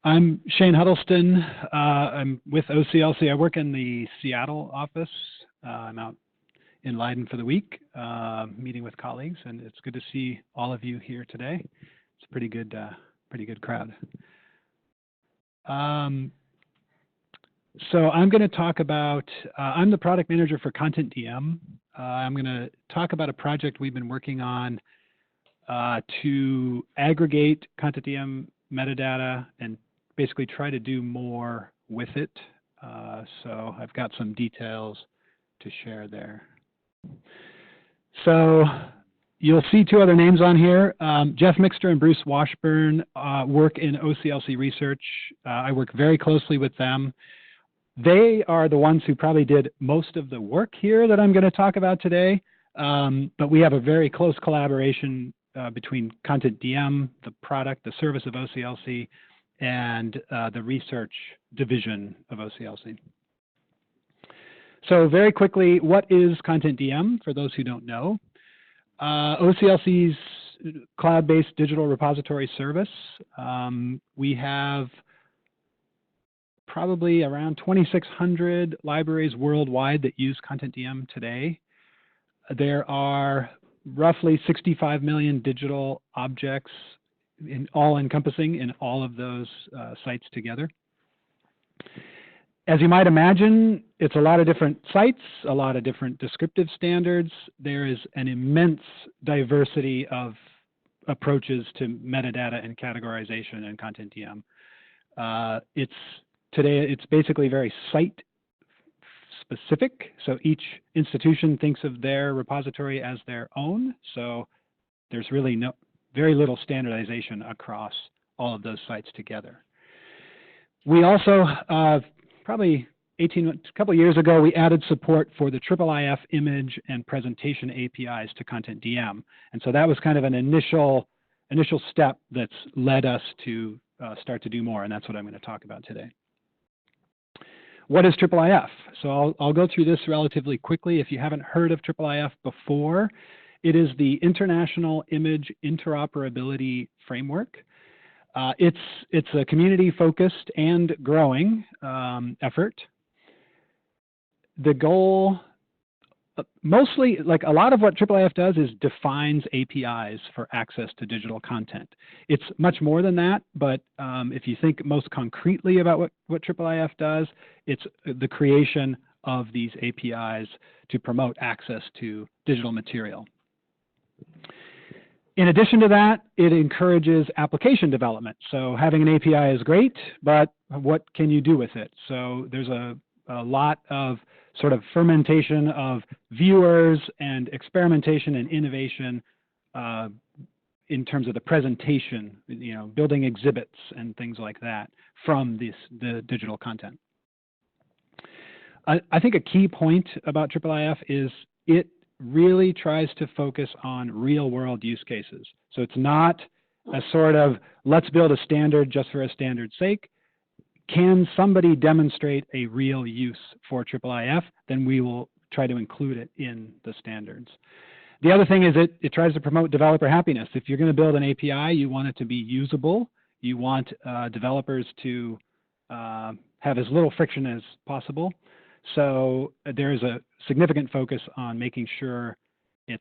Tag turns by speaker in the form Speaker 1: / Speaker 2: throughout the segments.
Speaker 1: I'm Shane Huddlestone. I'm with OCLC. I work in the Seattle office. I'm out in Leiden for the week, meeting with colleagues, and it's good to see all of you here today. It's a pretty good crowd. So I'm going to talk about, I'm the product manager for Content DM. I'm going to talk about a project we've been working on to aggregate Content DM metadata and basically try to do more with it. So I've got some details to share there. So you'll see two other names on here. Jeff Mixter and Bruce Washburn work in OCLCResearch. I work very closely with them. They are the ones who probably did most of the work here that I'm going to talk about today. But we have a very close collaboration between Content DM, the product, the service of OCLC, and the research division of OCLC. So very quickly, what is Content DM for those who don't know? OCLC's cloud-based digital repository service. We have probably around 2,600 libraries worldwide that use Content DM today. There are roughly 65 million digital objects all-encompassing in all of those sites together. As you might imagine, it's a lot of different sites, a lot of different descriptive standards. There is an immense diversity of approaches to metadata and categorization in Content DM. Today, it's basically very site-specific. So each institution thinks of their repository as their own. So there's really very little standardization across all of those sites together. We also, probably a couple years ago, we added support for the IIIF image and presentation APIs to Content DM. And so that was kind of an initial step that's led us to start to do more, and that's what I'm going to talk about today. What is IIIF? So I'll go through this relatively quickly. If you haven't heard of IIIF before, it is the International Image Interoperability Framework. It's a community-focused and growing effort. The goal, mostly, like a lot of what IIIF does is defines APIs for access to digital content. It's much more than that, but if you think most concretely about what IIIF does, it's the creation of these APIs to promote access to digital material. In addition to that, it encourages application development. So having an API is great, but what can you do with it? So there's a lot of sort of fermentation of viewers and experimentation and innovation in terms of the presentation, building exhibits and things like that from the digital content. I think a key point about IIIF is it really tries to focus on real-world use cases. So it's not a sort of, let's build a standard just for a standard's sake. Can somebody demonstrate a real use for IIIF? Then we will try to include it in the standards. The other thing is it tries to promote developer happiness. If you're going to build an API, you want it to be usable. You want developers to have as little friction as possible. So there's a significant focus on making sure it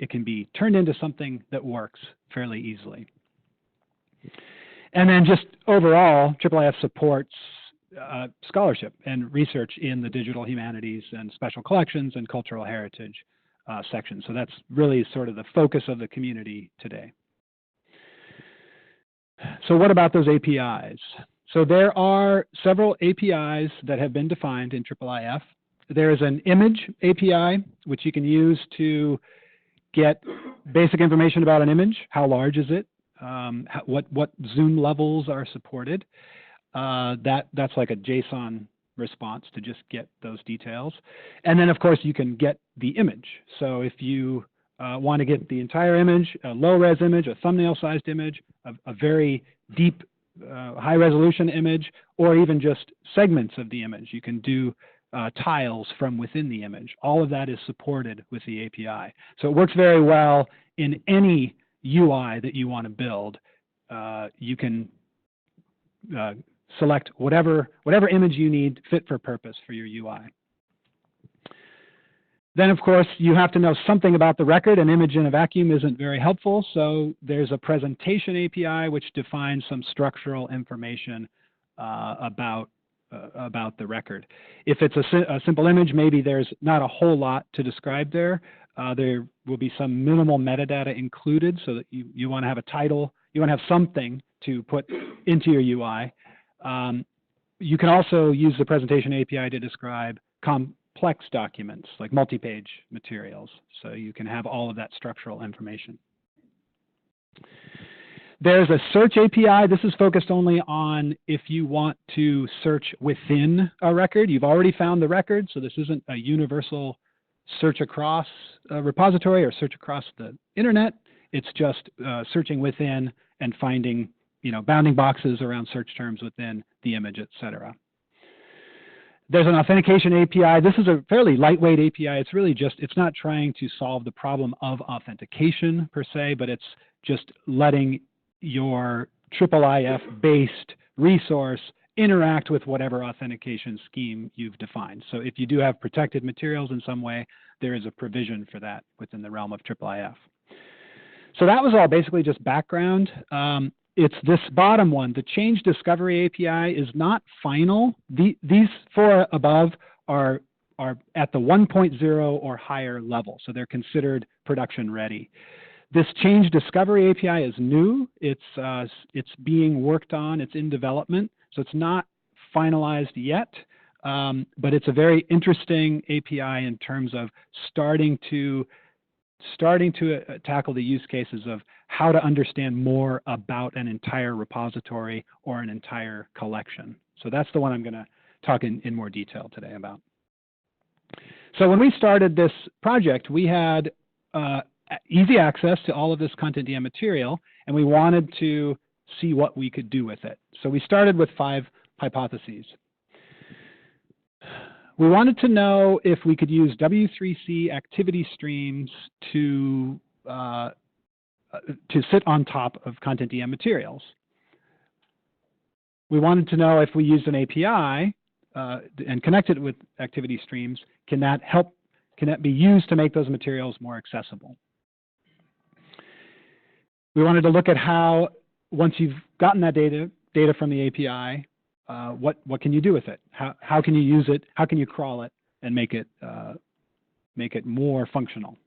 Speaker 1: can be turned into something that works fairly easily. And then just overall, IIIF supports scholarship and research in the digital humanities and special collections and cultural heritage sections. So that's really sort of the focus of the community today. So what about those APIs? So there are several APIs that have been defined in IIIF. There is an image API, which you can use to get basic information about an image. How large is it? What zoom levels are supported? That's like a JSON response to just get those details. And then, of course, you can get the image. So if you want to get the entire image, a low-res image, a thumbnail-sized image, a very deep high-resolution image, or even just segments of the image. You can do tiles from within the image. All of that is supported with the API. So it works very well in any UI that you want to build. You can select whatever image you need fit for purpose for your UI. Then, of course, you have to know something about the record. An image in a vacuum isn't very helpful, so there's a presentation API which defines some structural information about the record. If it's a simple image, maybe there's not a whole lot to describe there. There will be some minimal metadata included, so that you want to have a title, you want to have something to put into your UI. You can also use the presentation API to describe complex documents like multi-page materials, so you can have all of that structural information. There's a search API. This is focused only on if you want to search within a record. You've already found the record, so this isn't a universal search across a repository or search across the internet. It's just searching within and finding, bounding boxes around search terms within the image, etc. There's an authentication API. This is a fairly lightweight API. It's really just, it's not trying to solve the problem of authentication per se, but it's just letting your IIIF-based resource interact with whatever authentication scheme you've defined. So if you do have protected materials in some way, there is a provision for that within the realm of IIIF. So that was all basically just background. It's this bottom one. The change discovery API is not final. These four above are at the 1.0 or higher level, so they're considered production ready. This change discovery API is new. It's being worked on. It's in development, so it's not finalized yet. But it's a very interesting API in terms of starting to tackle the use cases of how to understand more about an entire repository or an entire collection. So that's the one I'm going to talk in more detail today about. So when we started this project, we had easy access to all of this Content DM material, and we wanted to see what we could do with it. So we started with 5 hypotheses. We wanted to know if we could use W3C activity streams to sit on top of Content DM materials. We wanted to know if we used an API and connected it with activity streams, can that be used to make those materials more accessible? We wanted to look at how, once you've gotten that data from the API, what can you do with it? How can you use it? How can you crawl it and make it more functional?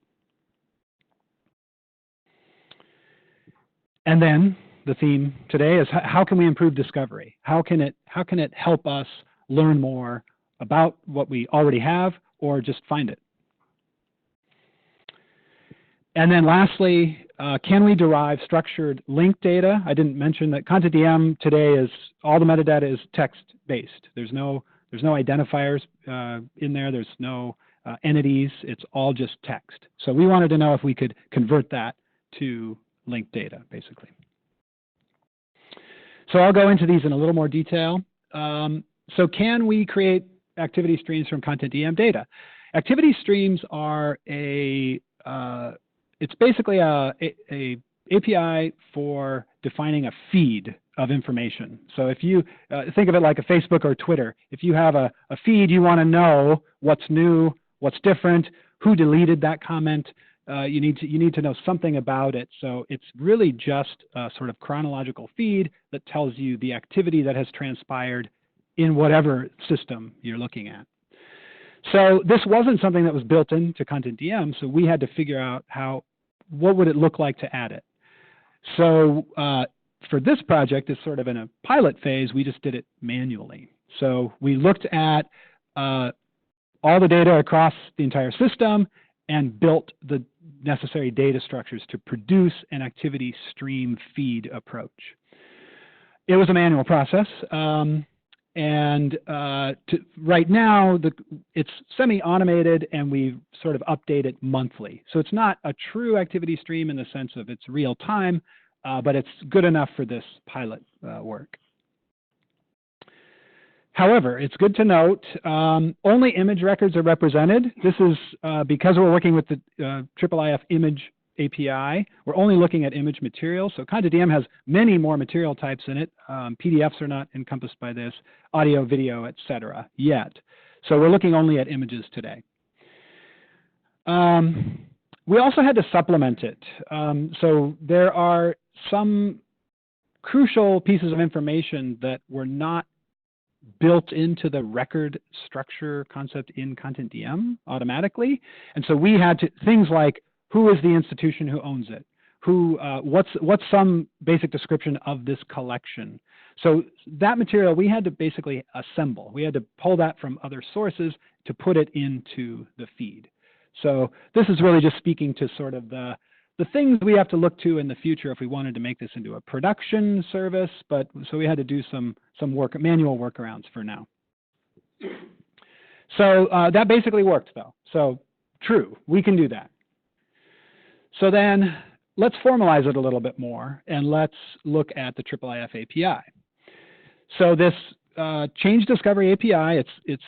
Speaker 1: And then the theme today is how can we improve discovery? How can it help us learn more about what we already have or just find it? And then lastly, can we derive structured linked data? I didn't mention that Content DM today is, all the metadata is text-based. There's no identifiers in there. There's no entities. It's all just text. So we wanted to know if we could convert that to linked data, basically. So I'll go into these in a little more detail. So can we create activity streams from Content DM data? Activity streams are it's basically a API for defining a feed of information. So if you think of it like a Facebook or Twitter, if you have a feed, you want to know what's new, what's different, who deleted that comment. You need to know something about it. So it's really just a sort of chronological feed that tells you the activity that has transpired in whatever system you're looking at. So this wasn't something that was built into Content DM, so we had to figure out what would it look like to add it. So for this project, it's sort of in a pilot phase, we just did it manually. So we looked at all the data across the entire system and built the necessary data structures to produce an activity stream feed approach. It was a manual process. Right now, it's semi-automated and we sort of update it monthly. So it's not a true activity stream in the sense of it's real time, but it's good enough for this pilot work. However, it's good to note, only image records are represented. This is because we're working with the IIIF image API, we're only looking at image material. So Content-DM has many more material types in it. PDFs are not encompassed by this, audio, video, etc. yet. So we're looking only at images today. We also had to supplement it. So there are some crucial pieces of information that were not built into the record structure concept in Content-DM automatically. And so we had to, things like, who is the institution who owns it? What's some basic description of this collection? So that material we had to basically assemble. We had to pull that from other sources to put it into the feed. So this is really just speaking to sort of the things we have to look to in the future if we wanted to make this into a production service, but so we had to do some manual workarounds for now. So that basically worked though. So true, we can do that. So then let's formalize it a little bit more and let's look at the IIIF API. So this change discovery API, it's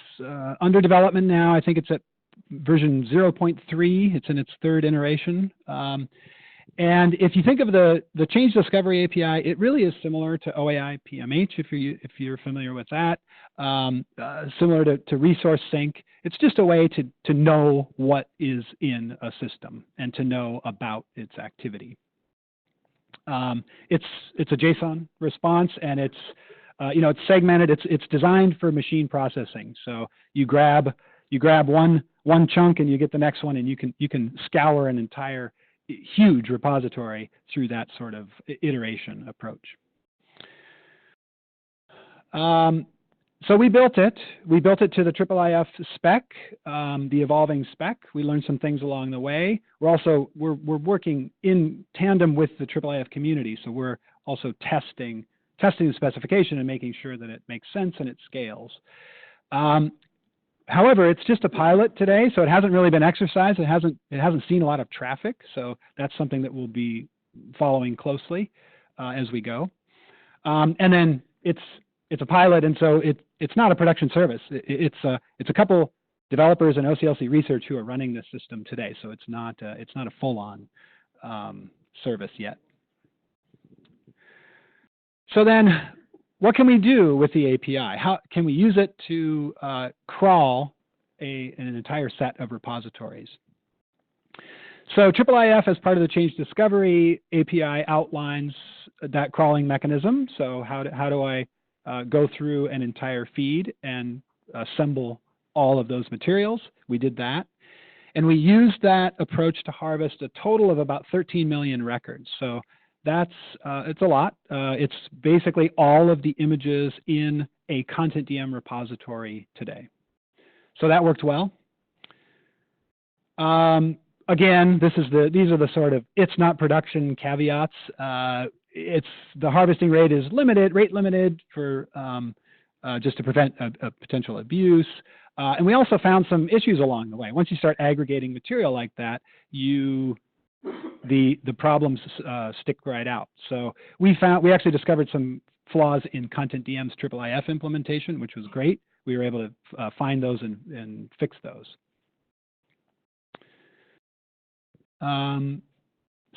Speaker 1: under development now. I think it's at version 0.3. It's in its third iteration. And if you think of the change discovery API, it really is similar to OAI PMH if you're familiar with that. Similar to resource sync. It's just a way to know what is in a system and to know about its activity. It's a JSON response, and it's it's segmented. It's designed for machine processing. So you grab one chunk and you get the next one, and you can scour an entire huge repository through that sort of iteration approach. So we built it. We built it to the IIIF spec, the evolving spec. We learned some things along the way. We're working in tandem with the IIIF community, so we're also testing the specification and making sure that it makes sense and it scales. However, it's just a pilot today, so it hasn't really been exercised. It hasn't seen a lot of traffic, so that's something that we'll be following closely as we go. And then it's a pilot, and so it's not a production service. It's a couple developers and OCLCResearch who are running this system today, so it's not a full-on service yet. So then, what can we do with the API? How can we use it to crawl an entire set of repositories? So IIIF, as part of the change discovery API, outlines that crawling mechanism. So how do I go through an entire feed and assemble all of those materials? We did that. And we used that approach to harvest a total of about 13 million records. So that's it's a lot. It's basically all of the images in a Content-DM repository today. So that worked well. Again, these are the sort of it's not production caveats. The harvesting rate is rate limited for just to prevent a potential abuse. And we also found some issues along the way. Once you start aggregating material like that, the problems stick right out. So we actually discovered some flaws in Content-DM's IIIF implementation, which was great. We were able to find those and fix those.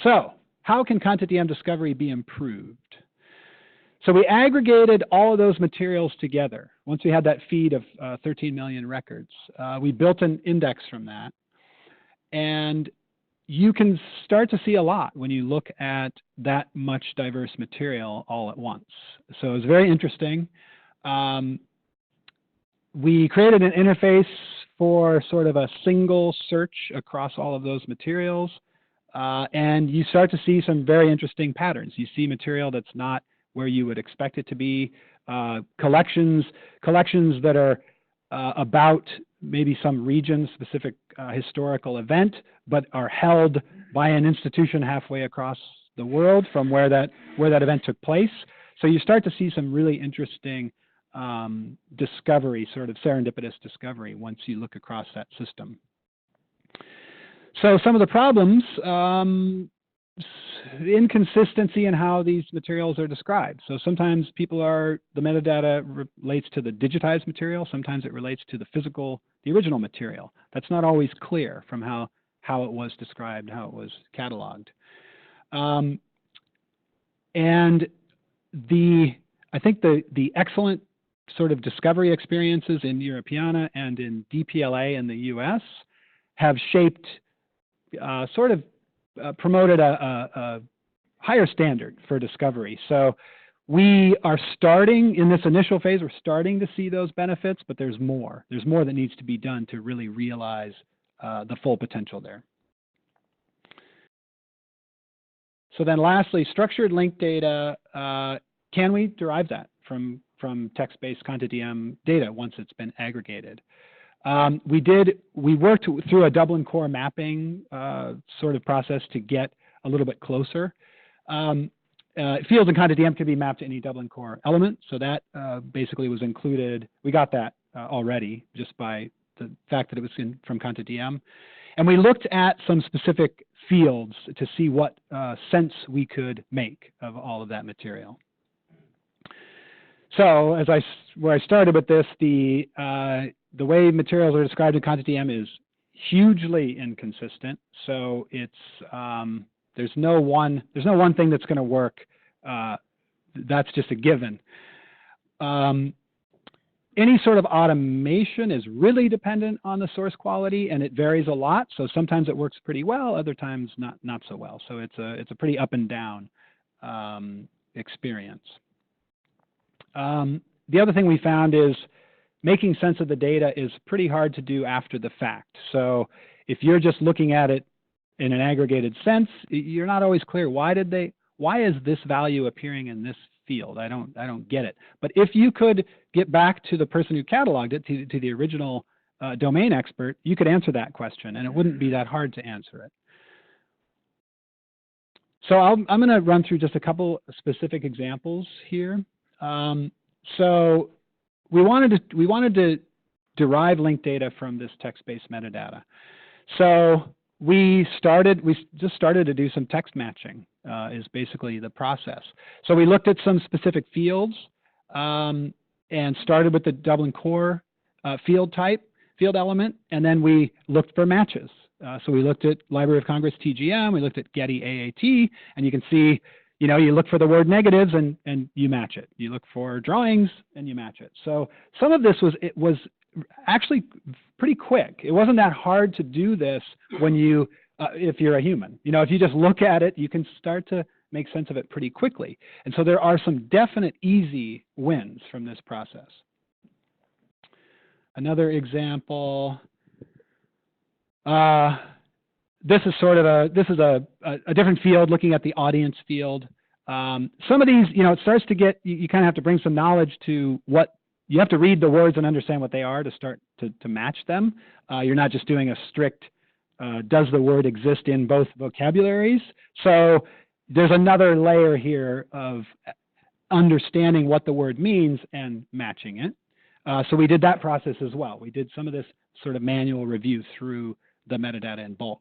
Speaker 1: So how can Content-DM discovery be improved? So we aggregated all of those materials together. Once we had that feed of 13 million records, we built an index from that. And you can start to see a lot when you look at that much diverse material all at once. So it's very interesting. We created an interface for sort of a single search across all of those materials. And you start to see some very interesting patterns. You see material that's not where you would expect it to be. Collections that are about maybe some region-specific historical event, but are held by an institution halfway across the world from where that event took place. So you start to see some really interesting discovery, sort of serendipitous discovery, once you look across that system. So some of the problems, inconsistency in how these materials are described. So sometimes the metadata relates to the digitized material. Sometimes it relates to the original material. That's not always clear from how how it was described, how it was cataloged. And I think the excellent sort of discovery experiences in Europeana and in DPLA in the US have shaped, promoted a higher standard for discovery. So we are starting, in this initial phase, we're starting to see those benefits, but there's more. There's more that needs to be done to really realize the full potential there. So then lastly, structured linked data, can we derive that from text-based content-DM data once it's been aggregated? We worked through a Dublin core mapping sort of process to get a little bit closer. Fields and content-DM can be mapped to any Dublin core element, so that basically was included. We got that already just by the fact that it was from content-DM. And we looked at some specific fields to see what sense we could make of all of that material. So where I started with this, the way materials are described in content-DM is hugely inconsistent. So it's there's no one thing that's going to work. That's just a given. Any sort of automation is really dependent on the source quality, and it varies a lot. So sometimes it works pretty well, other times not so well. So it's a pretty up and down experience. The other thing we found is making sense of the data is pretty hard to do after the fact. So if you're just looking at it in an aggregated sense, you're not always clear why is this value appearing in this field? I don't get it. But if you could get back to the person who cataloged it, to the original domain expert, you could answer that question, and it wouldn't be that hard to answer it. So I'm going to run through just a couple specific examples here. So we wanted to derive linked data from this text-based metadata. So we just started to do some text matching, is basically the process. So we looked at some specific fields and started with the Dublin core field element, and then we looked for matches. So we looked at Library of Congress TGM, we looked at Getty AAT, and you can see, you look for the word negatives and you match it. You look for drawings and you match it. So some of this was actually pretty quick. It wasn't that hard to do this when if you're a human. If you just look at it, you can start to make sense of it pretty quickly. And so there are some definite easy wins from this process. Another example, this is a different field, looking at the audience field. Some of these, it starts to get, you kind of have to bring some knowledge to what, you have to read the words and understand what they are to start to match them. You're not just doing a strict, does the word exist in both vocabularies? So there's another layer here of understanding what the word means and matching it. So we did that process as well. We did some of this sort of manual review through the metadata in bulk.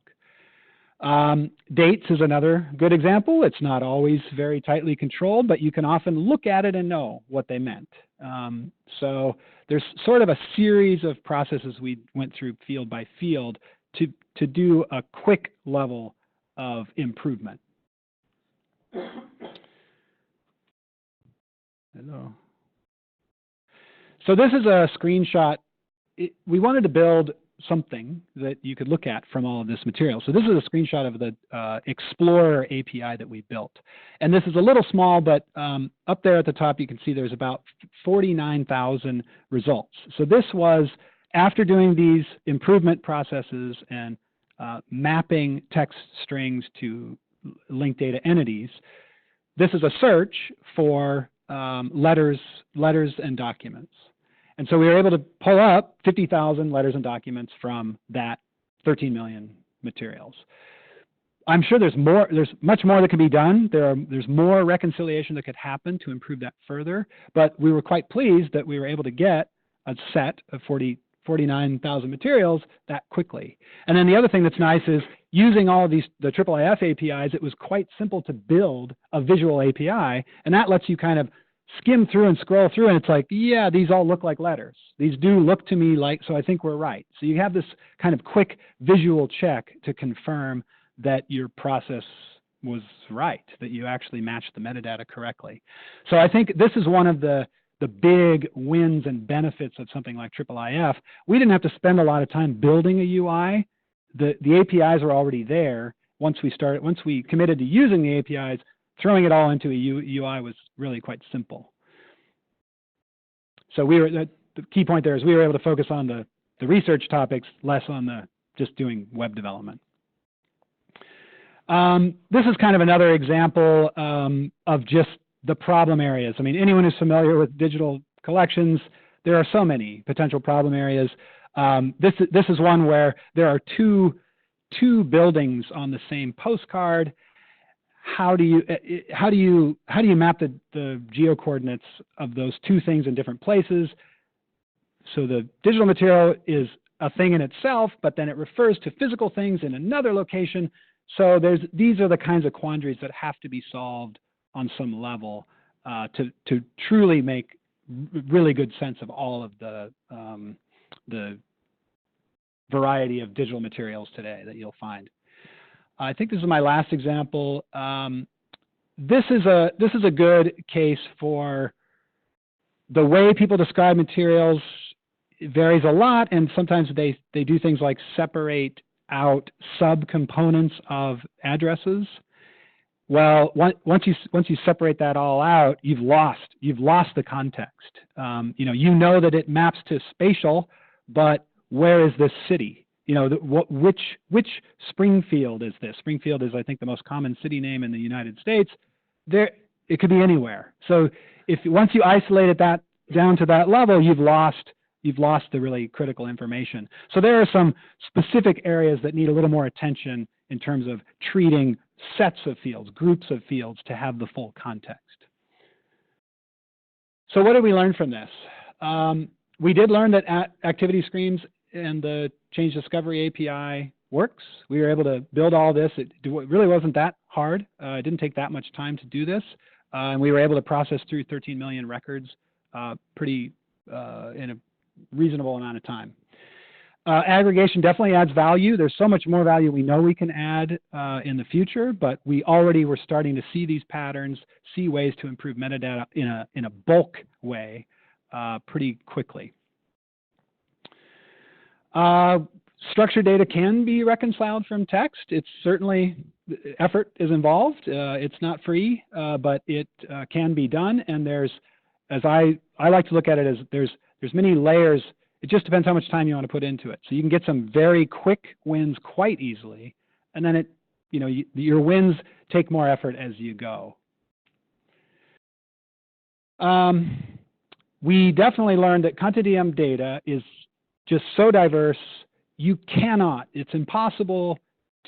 Speaker 1: Dates is another good example. It's not always very tightly controlled, but you can often look at it and know what they meant. So there's sort of a series of processes we went through field by field to do a quick level of improvement. Hello. So this is a screenshot. We wanted to build something that you could look at from all of this material. So this is a screenshot of the Explorer API that we built. And this is a little small, but up there at the top, you can see there's about 49,000 results. So this was after doing these improvement processes and mapping text strings to linked data entities. This is a search for letters and documents. And so we were able to pull up 50,000 letters and documents from that 13 million materials. I'm sure there's much more that can be done. There's more reconciliation that could happen to improve that further, but we were quite pleased that we were able to get a set of 49,000 materials that quickly. And then the other thing that's nice is using all of the IIIF APIs, it was quite simple to build a visual API, and that lets you kind of skim through and scroll through, and it's like, yeah, these all look like letters. These do look to me like, so I think we're right. So you have this kind of quick visual check to confirm that your process was right, that you actually matched the metadata correctly. So I think this is one of the big wins and benefits of something like IIIF. We didn't have to spend a lot of time building a UI. The APIs were already there. Once we committed to using the APIs, throwing it all into a UI was really quite simple. So the key point there is we were able to focus on the research topics, less on just doing web development. This is kind of another example of just the problem areas. I mean, anyone who's familiar with digital collections, there are so many potential problem areas. This is one where there are two buildings on the same postcard. How do you map the geo coordinates of those two things in different places? So the digital material is a thing in itself, but then it refers to physical things in another location. So these are the kinds of quandaries that have to be solved on some level to truly make really good sense of all of the variety of digital materials today that you'll find. I think this is my last example. This is a good case for the way people describe materials. It varies a lot, and sometimes they do things like separate out subcomponents of addresses. Well, once you separate that all out, you've lost the context. You know that it maps to spatial, but where is this city? Which Springfield is this? Springfield is, I think, the most common city name in the United States. It could be anywhere. So once you isolated that down to that level, you've lost the really critical information. So there are some specific areas that need a little more attention in terms of treating sets of fields, groups of fields, to have the full context. So what did we learn from this? We did learn that activity screens and the Change Discovery API works. We were able to build all this. It really wasn't that hard. It didn't take that much time to do this. And we were able to process through 13 million records in a reasonable amount of time. Aggregation definitely adds value. There's so much more value we know we can add in the future, but we already were starting to see these patterns, see ways to improve metadata in a bulk way pretty quickly. Structured data can be reconciled from text. It's certainly, effort is involved. It's not free, but it can be done. And there's, as I like to look at it as there's many layers. It just depends how much time you want to put into it. So you can get some very quick wins quite easily, and then your wins take more effort as you go. We definitely learned that CONTENT-DM data is just so diverse. It's impossible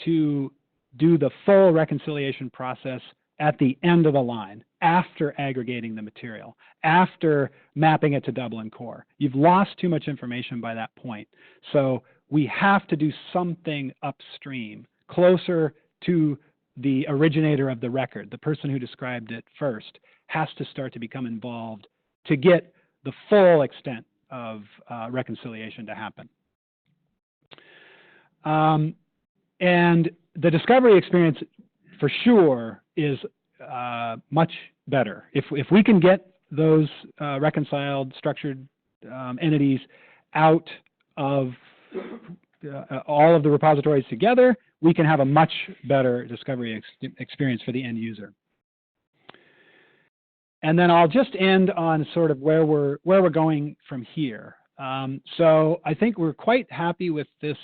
Speaker 1: to do the full reconciliation process at the end of the line, after aggregating the material, after mapping it to Dublin core. You've lost too much information by that point. So we have to do something upstream, closer to the originator of the record. The person who described it first has to start to become involved to get the full extent of reconciliation to happen. And the discovery experience, for sure, is much better. If we can get those reconciled, structured entities out of all of the repositories together, we can have a much better discovery experience for the end user. And then I'll just end on sort of where we're going from here. So I think we're quite happy with this,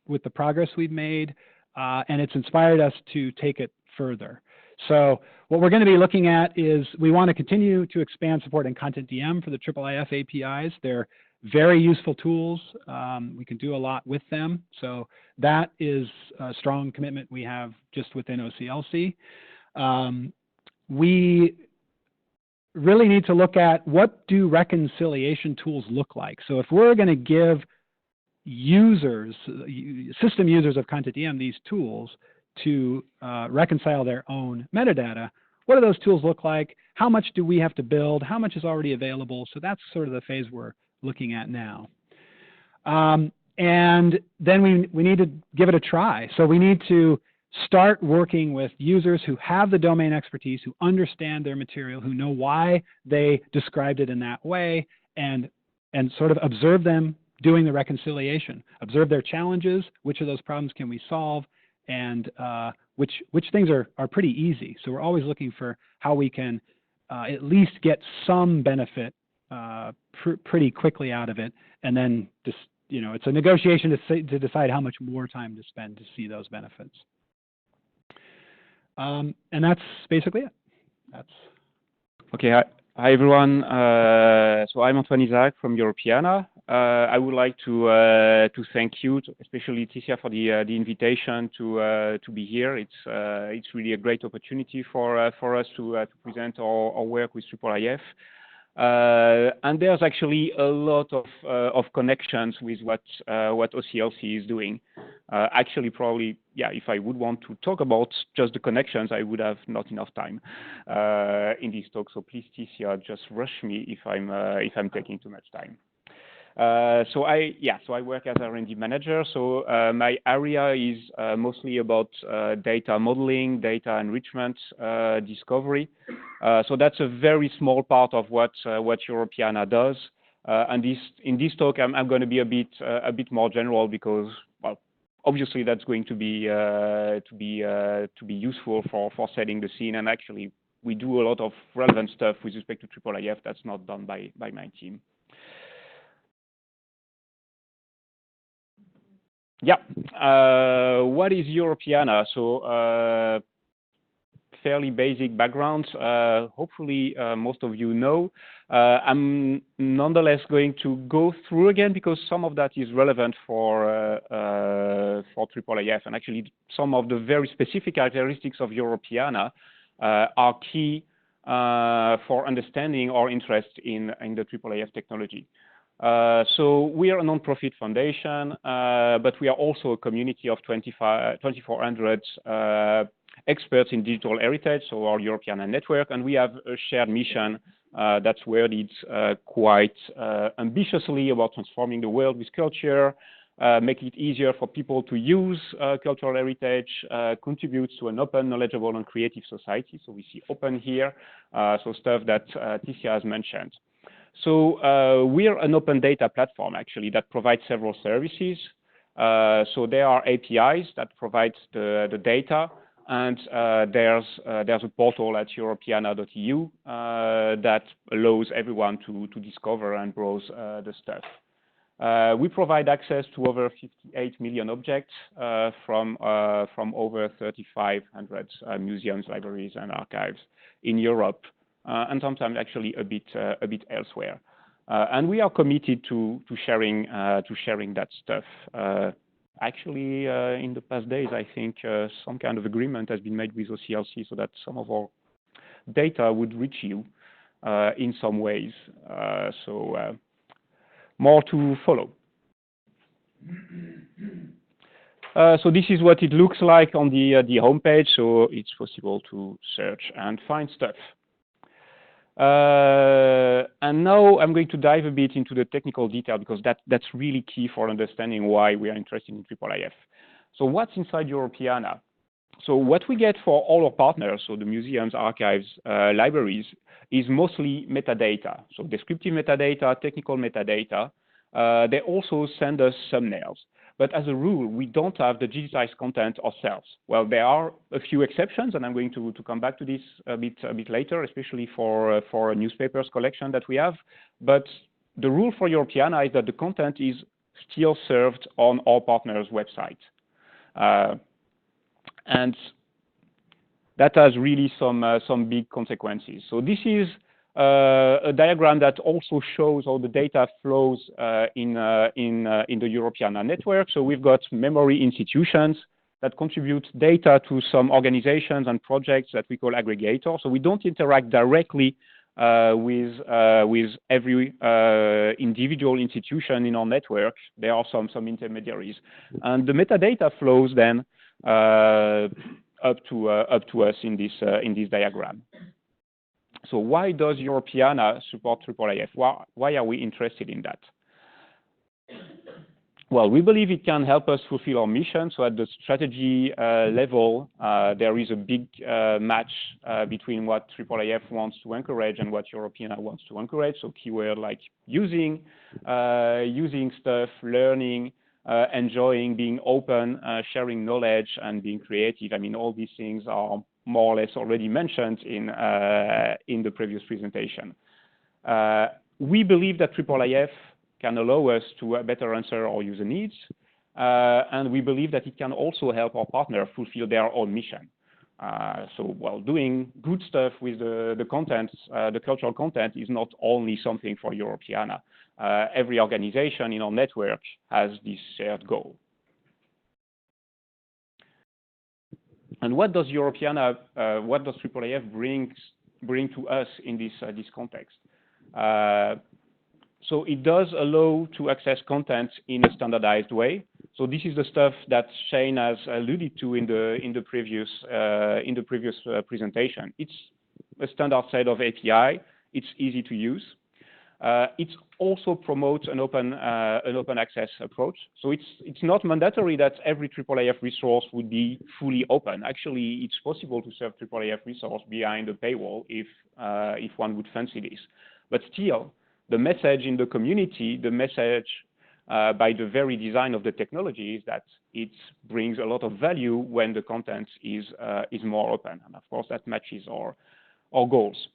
Speaker 1: with the progress we've made, and it's inspired us to take it further. So what we're going to be looking at is we want to continue to expand support in CONTENT-DM for the IIIF APIs. They're very useful tools. We can do a lot with them. So that is a strong commitment we have just within OCLC. We really need to look at what do reconciliation tools look like. So if we're going to give users, system users of CONTENT-DM, these tools to reconcile their own metadata, what do those tools look like? How much do we have to build? How much is already available? So that's sort of the phase we're looking at now. And then we need to give it a try. So we need to start working with users who have the domain expertise, who understand their material, who know why they described it in that way, and sort of observe them doing the reconciliation. Observe their challenges, which of those problems can we solve, and which things are pretty easy. So we're always looking for how we can at least get some benefit pretty quickly out of it, and then just, you know, it's a negotiation to decide how much more time to spend to see those benefits. And that's basically it. That's
Speaker 2: okay. Hi everyone. So I'm Antoine from Europeana. I would like to thank you, especially Ticia, for the invitation to be here. It's really a great opportunity for us to present our work with IIIF. And there's actually a lot of connections with what OCLC is doing. Actually, probably, yeah, if I would want to talk about just the connections, I would have not enough time in this talk. So please, Ticia, just rush me if I'm taking too much time. So I work as a R&D manager. So my area is mostly about data modeling, data enrichment, discovery. So that's a very small part of what Europeana does. And in this talk, I'm going to be a bit more general because, well, obviously that's going to be useful for setting the scene. And actually, we do a lot of relevant stuff with respect to IIIF that's not done by my team. Yeah. What is Europeana? So fairly basic background. Hopefully, most of you know. I'm nonetheless going to go through again because some of that is relevant for IIIF, and actually some of the very specific characteristics of Europeana are key for understanding our interest in the IIIF technology. So we are a non-profit foundation, but we are also a community of 2,400 experts in digital heritage, so our Europeana network, and we have a shared mission that's worded quite ambitiously about transforming the world with culture, make it easier for people to use cultural heritage, contributes to an open, knowledgeable, and creative society. So we see open here, so stuff that Ticia has mentioned. So we are an open data platform, actually, that provides several services. So there are APIs that provide the data, and there's a portal at europeana.eu that allows everyone to discover and browse the stuff. We provide access to over 58 million objects from over 3,500 museums, libraries, and archives in Europe. And sometimes actually a bit elsewhere, and we are committed to sharing that stuff. Actually, in the past days, I think some kind of agreement has been made with OCLC so that some of our data would reach you in some ways. So more to follow. So this is what it looks like on the homepage. So it's possible to search and find stuff. And now I'm going to dive a bit into the technical detail because that's really key for understanding why we are interested in IIIF. So what's inside Europeana? So what we get for all our partners, so the museums, archives, libraries, is mostly metadata. So descriptive metadata, technical metadata. They also send us thumbnails. But as a rule, we don't have the digitized content ourselves. Well, there are a few exceptions, and I'm going to come back to this a bit later, especially for a newspapers collection that we have. But the rule for Europeana is that the content is still served on our partner's website. And that has really some big consequences. So this is a diagram that also shows how the data flows in the Europeana network. So we've got memory institutions that contribute data to some organizations and projects that we call aggregators. So we don't interact directly with every individual institution in our network. There are some intermediaries. And the metadata flows then up to us in this diagram. So why does Europeana support IIIF? Why are we interested in that? Well, we believe it can help us fulfill our mission. So at the strategy level, there is a big match between what IIIF wants to encourage and what Europeana wants to encourage. So keyword like using stuff, learning, enjoying, being open, sharing knowledge, and being creative. I mean, all these things are more or less already mentioned in the previous presentation. We believe that IIIF can allow us to better answer our user needs, and we believe that it can also help our partner fulfill their own mission. So while doing good stuff with the content, the cultural content is not only something for Europeana. Every organization in our network has this shared goal. And what does Europeana, what does IIIF bring to us in this context? So it does allow to access content in a standardized way. So this is the stuff that Shane has alluded to in the previous presentation. It's a standard set of API. It's easy to use. It also promotes an open access approach. So it's not mandatory that every IIIF resource would be fully open. Actually, it's possible to serve IIIF resource behind a paywall if one would fancy this. But still, the message in the community, the message by the very design of the technology is that it brings a lot of value when the content is more open. And of course, that matches our goals.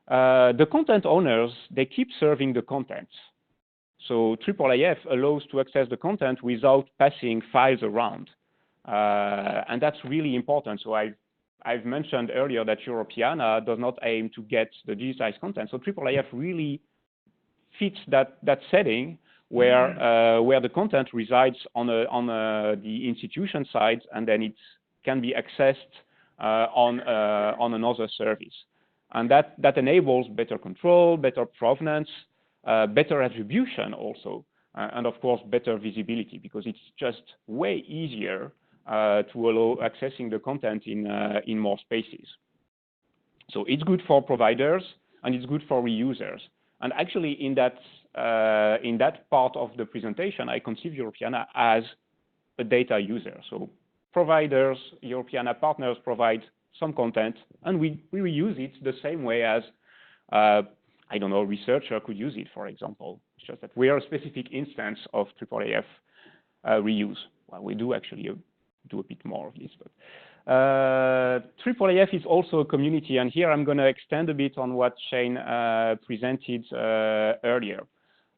Speaker 2: The content owners, they keep serving the content. So IIIF allows to access the content without passing files around. And that's really important. So I've mentioned earlier that Europeana does not aim to get the digitized content. So IIIF really fits that setting where the content resides on the institution side, and then it can be accessed on another service. And that enables better control, better provenance, better attribution also, and of course better visibility, because it's just way easier to allow accessing the content in more spaces. So it's good for providers and it's good for reusers. And actually, in that part of the presentation, I conceive Europeana as a data user. So providers, Europeana partners provide some content, and we reuse it the same way as, I don't know, a researcher could use it, for example. It's just that we are a specific instance of IIIF reuse. Well, we do actually do a bit more of this, but IIIF is also a community, and here I'm going to extend a bit on what Shane presented earlier.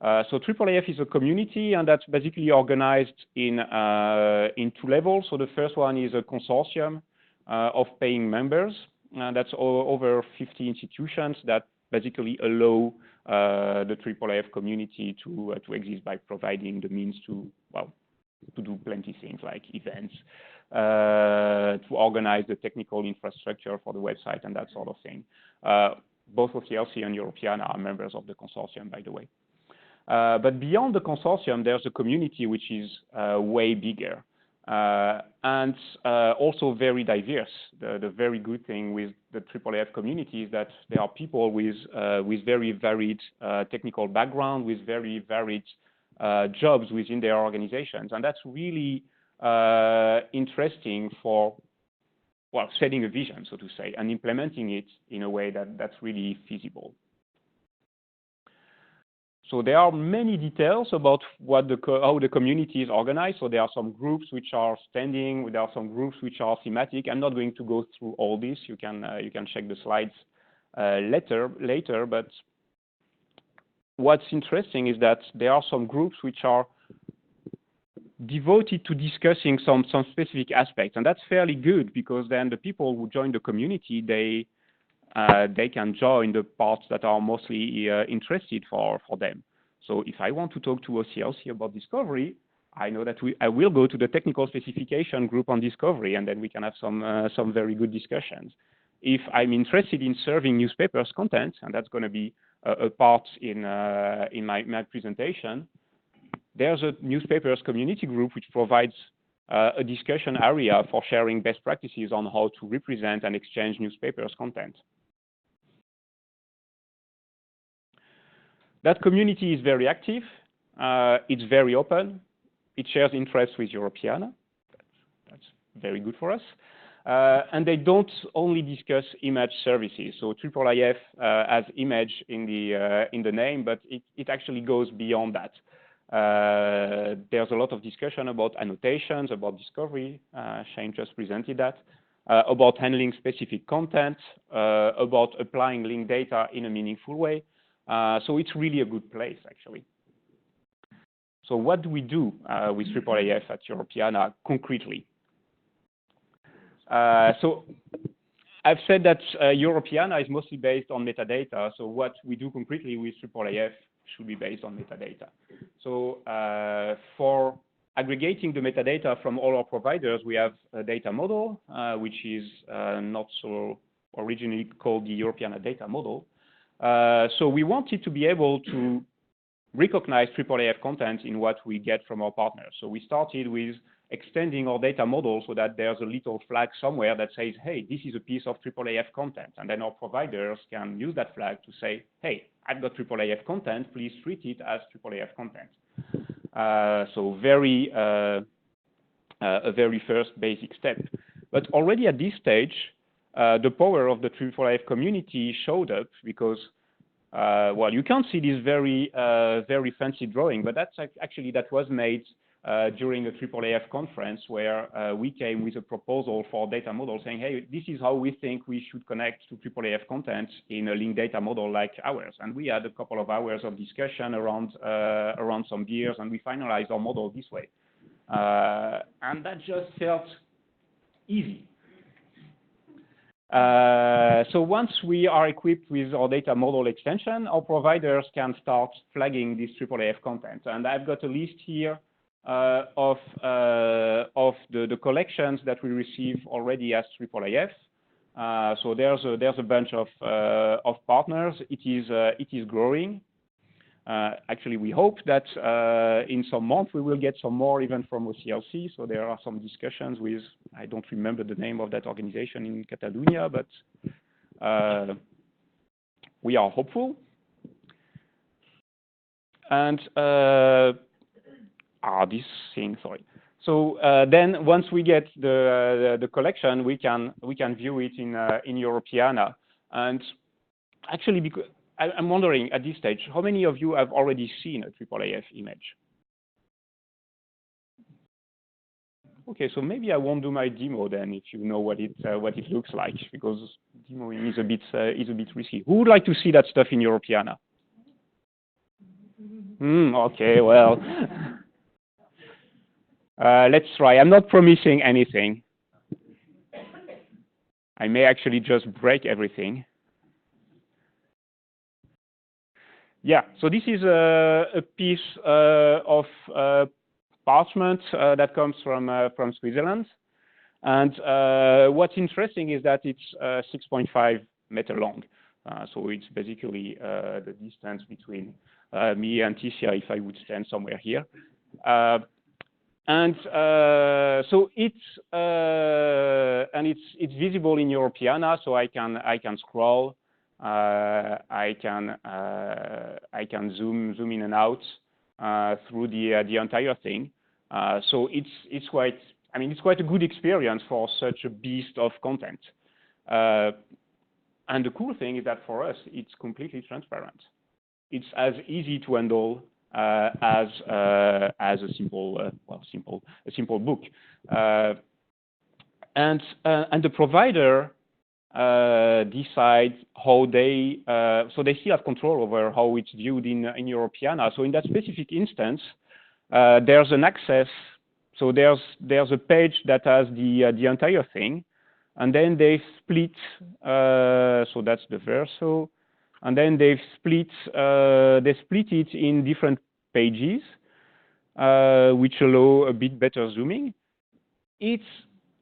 Speaker 2: So IIIF is a community, and that's basically organized in two levels. So the first one is a consortium of paying members, and that's over 50 institutions that basically allow the IIIF community to exist by providing the means to do plenty of things like events, to organize the technical infrastructure for the website and that sort of thing. Both OCLC and Europeana are members of the consortium, by the way. But beyond the consortium, there's a community which is way bigger and also very diverse. The very good thing with the IIIF community is that there are people with very varied technical background, with very varied jobs within their organizations, and that's really interesting for setting a vision, so to say, and implementing it in a way that's really feasible. So there are many details about how the community is organized. So there are some groups which are standing, there are some groups which are thematic. I'm not going to go through all this. You can check the slides later. But what's interesting is that there are some groups which are devoted to discussing some specific aspects, and that's fairly good, because then the people who join the community, they can join the parts that are mostly interested for them. So if I want to talk to OCLC about discovery, I know that I will go to the technical specification group on discovery, and then we can have some very good discussions. If I'm interested in serving newspapers content, and that's going to be a part in my presentation, there's a newspapers community group which provides a discussion area for sharing best practices on how to represent and exchange newspapers content. That community is very active. It's very open. It shares interests with Europeana. That's very good for us. And they don't only discuss image services. So IIIF has image in the name, but it actually goes beyond that. There's a lot of discussion about annotations, about discovery. Shane just presented that. About handling specific content, about applying linked data in a meaningful way. So it's really a good place, actually. So what do we do with IIIF at Europeana concretely? So I've said that Europeana is mostly based on metadata. So what we do concretely with IIIF should be based on metadata. So for aggregating the metadata from all our providers, we have a data model, which is not so originally called the Europeana data model. So we wanted to be able to recognize IIIF content in what we get from our partners. So we started with extending our data model so that there's a little flag somewhere that says, hey, this is a piece of IIIF content. And then our providers can use that flag to say, hey, I've got IIIF content, please treat it as IIIF content. So a very first basic step. But already at this stage, the power of the IIIF community showed up because, well, you can't see this very fancy drawing, but that was made during a IIIF conference where we came with a proposal for a data model saying, hey, this is how we think we should connect to IIIF content in a linked data model like ours. And we had a couple of hours of discussion around some beers, and we finalized our model this way. And that just felt easy. So once we are equipped with our data model extension, our providers can start flagging this IIIF content. And I've got a list here of the collections that we receive already as IIIF. So there's a bunch of partners. It is growing. Actually, we hope that in some months we will get some more even from OCLC. So there are some discussions with, I don't remember the name of that organization in Catalonia, but we are hopeful. And this thing, sorry. So then once we get the collection, we can view it in Europeana. And actually, because I'm wondering at this stage, how many of you have already seen a IIIF image? Okay, so maybe I won't do my demo then, if you know what it looks like, because demoing is a bit risky. Who would like to see that stuff in Europeana? Okay, well, let's try. I'm not promising anything. I may actually just break everything. Yeah, so this is a piece of parchment that comes from Switzerland. And what's interesting is that it's 6.5 meters long. So it's basically the distance between me and Ticia if I would stand somewhere here. And so it's visible in Europeana, so I can scroll. I can zoom in and out through the entire thing. So it's quite a good experience for such a beast of content. And the cool thing is that for us, it's completely transparent. It's as easy to handle as a simple book. And the provider decide how so they still have control over how it's viewed in Europeana. So in that specific instance, there's an access. So there's a page that has the entire thing, and then they split. So that's the verso, and then they split it in different pages, which allow a bit better zooming. It's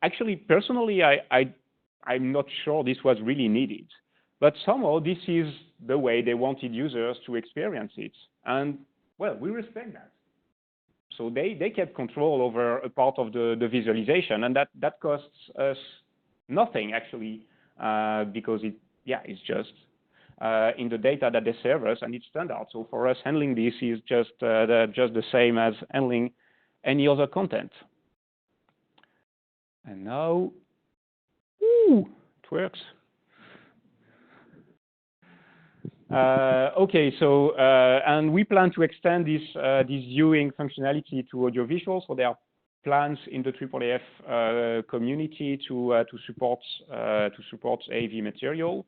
Speaker 2: actually personally I'm not sure this was really needed, but somehow this is the way they wanted users to experience it. And well, we respect that. So they kept control over a part of the visualization, and that costs us nothing actually, because it's just in the data that they serve us, and it's standard. So for us, handling this is just the same as handling any other content. And now, it works. Okay, so and we plan to extend this viewing functionality to audiovisual. So there are plans in the IIIF community to support AV material.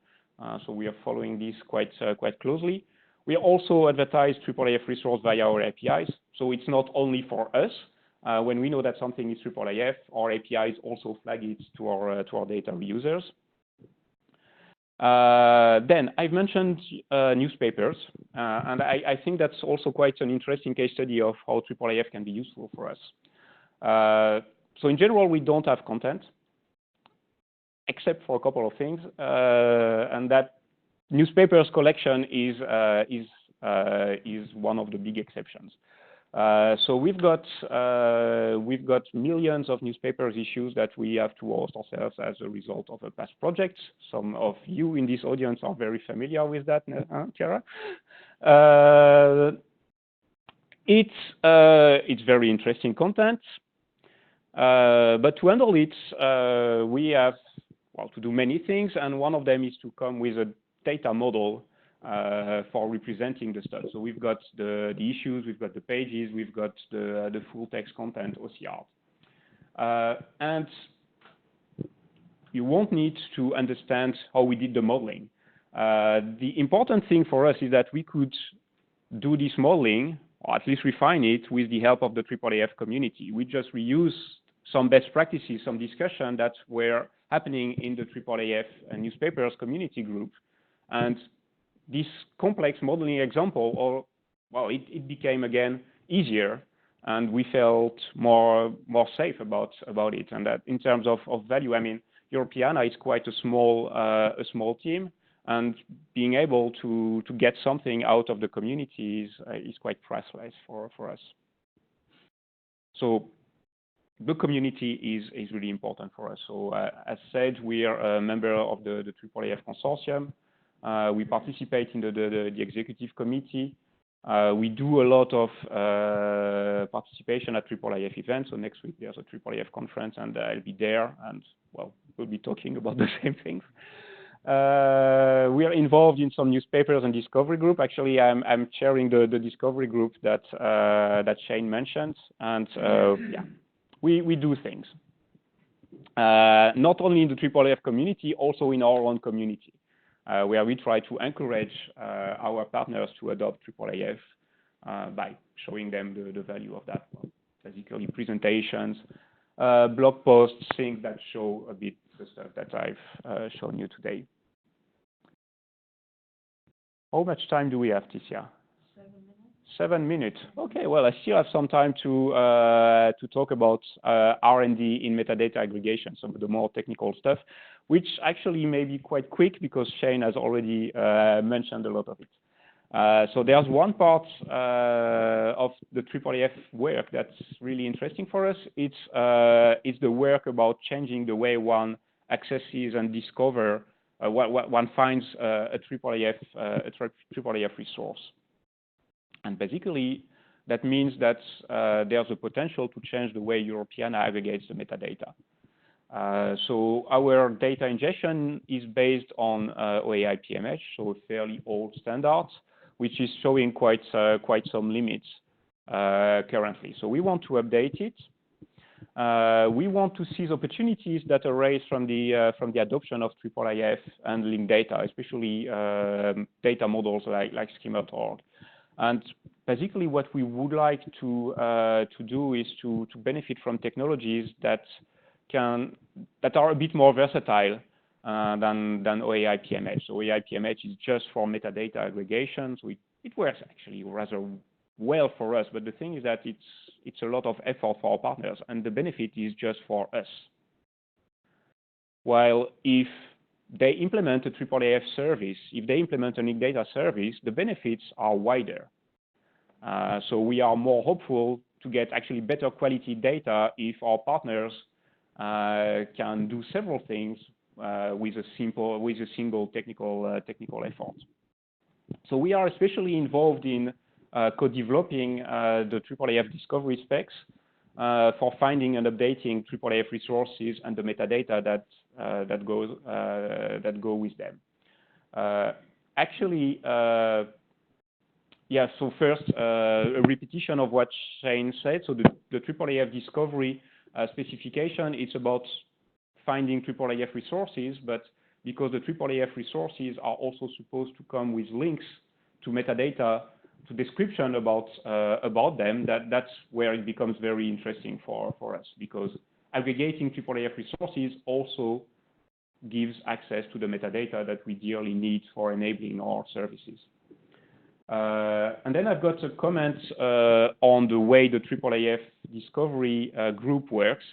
Speaker 2: So we are following this quite closely. We also advertise IIIF resource via our APIs. So it's not only for us. When we know that something is IIIF, our APIs also flag it to our data reusers. Then I've mentioned newspapers, and I think that's also quite an interesting case study of how IIIF can be useful for us. So in general, we don't have content, except for a couple of things, and that newspapers collection is one of the big exceptions. So we've got millions of newspapers issues that we have to host ourselves as a result of a past project. Some of you in this audience are very familiar with that, Chiara. It's very interesting content, but to handle it, we have to do many things, and one of them is to come with a data model for representing the stuff. So we've got the issues, we've got the pages, we've got the full text content OCR. And you won't need to understand how we did the modeling. The important thing for us is that we could do this modeling, or at least refine it, with the help of the IIIF community. We just reuse some best practices, some discussion that were happening in the IIIF and newspapers community group. And this complex modeling example, it became again easier, and we felt more safe about it. And that in terms of value, I mean, Europeana is quite a small team, and being able to get something out of the community is quite priceless for us. So the community is really important for us. So as said, we are a member of the IIIF consortium. We participate in the executive committee. We do a lot of participation at IIIF events. So next week there's a IIIF conference, and I'll be there, and we'll be talking about the same things. We are involved in some newspapers and discovery group. Actually, I'm chairing the discovery group that Shane mentioned, and we do things. Not only in the IIIF community, also in our own community. Where we try to encourage our partners to adopt IIIF by showing them the value of that. Basically, presentations, blog posts, things that show a bit the stuff that I've shown you today. How much time do we have, Ticia?
Speaker 3: 7 minutes.
Speaker 2: 7 minutes. Okay, well, I still have some time to talk about R&D in metadata aggregation, some of the more technical stuff, which actually may be quite quick because Shane has already mentioned a lot of it. So there's one part of the IIIF work that's really interesting for us. It's the work about changing the way one accesses and discover one finds a IIIF resource. And basically, that means that there's a potential to change the way Europeana aggregates the metadata. So our data ingestion is based on OAI PMH, so a fairly old standard, which is showing quite some limits currently. So we want to update it. We want to seize opportunities that arise from the adoption of IIIF and linked data, especially data models like schema.org. And basically, what we would like to do is to benefit from technologies that are a bit more versatile than OAI PMH. So OAI PMH is just for metadata aggregation, so it works actually rather well for us. But the thing is that it's a lot of effort for our partners, and the benefit is just for us. While if they implement a IIIF service, if they implement a linked data service, the benefits are wider. So we are more hopeful to get actually better quality data if our partners can do several things with a single technical effort. So we are especially involved in co-developing the IIIF discovery specs for finding and updating IIIF resources and the metadata that go with them. Actually, yeah. So first, a repetition of what Shane said. So the IIIF discovery specification, it's about finding IIIF resources, but because the IIIF resources are also supposed to come with links to metadata, to description about them, that's where it becomes very interesting for us, because aggregating IIIF resources also gives access to the metadata that we dearly need for enabling our services. And then I've got a comment on the way the IIIF discovery group works,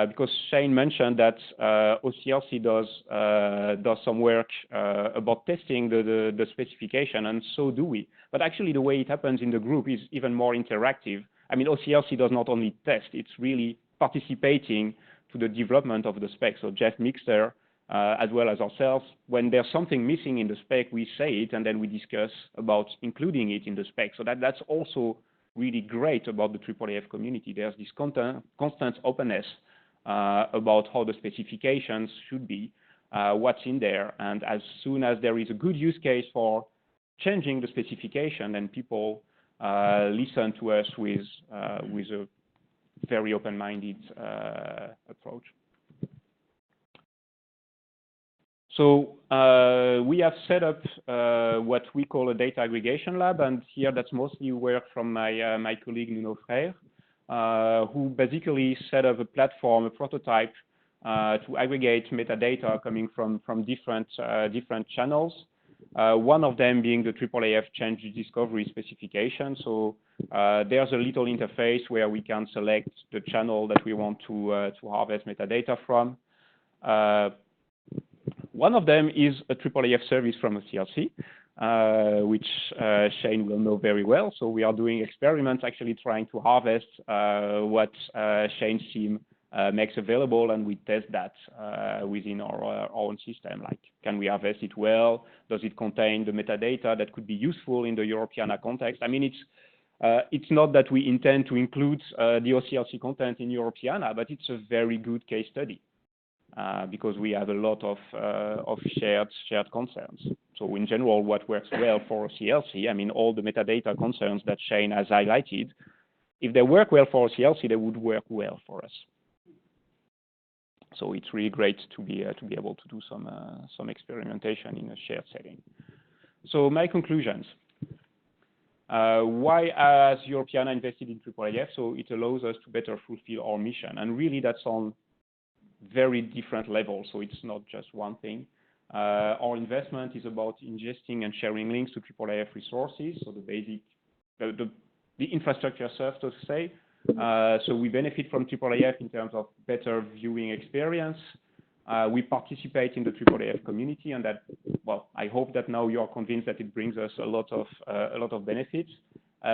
Speaker 2: because Shane mentioned that OCLC does some work about testing the specification, and so do we. But actually, the way it happens in the group is even more interactive. I mean, OCLC does not only test; it's really participating to the development of the spec. So Jeff Mixter, as well as ourselves, when there's something missing in the spec, we say it, and then we discuss about including it in the spec. So that's also really great about the IIIF community. There's this constant openness about how the specifications should be, what's in there, and as soon as there is a good use case for changing the specification, then people listen to us with a very open-minded approach. So we have set up what we call a data aggregation lab, and here that's mostly work from my colleague Nuno Freire, who basically set up a platform, a prototype, to aggregate metadata coming from different channels. One of them being the IIIF change discovery specification. So there's a little interface where we can select the channel that we want to harvest metadata from. One of them is a IIIF service from OCLC, which Shane will know very well. So we are doing experiments actually trying to harvest what Shane's team makes available, and we test that within our own system. Like, can we harvest it well? Does it contain the metadata that could be useful in the Europeana context? I mean, it's not that we intend to include the OCLC content in Europeana, but it's a very good case study. Because we have a lot of shared concerns. So in general, what works well for OCLC, I mean, all the metadata concerns that Shane has highlighted, if they work well for OCLC, they would work well for us. So it's really great to be able to do some experimentation in a shared setting. So my conclusions. Why has Europeana invested in IIIF? So it allows us to better fulfill our mission, and really that's on very different levels, so it's not just one thing. Our investment is about ingesting and sharing links to IIIF resources, so the basic, the infrastructure serves, so to say. So we benefit from IIIF in terms of better viewing experience. We participate in the IIIF community, and that, well, I hope that now you are convinced that it brings us a lot of benefits.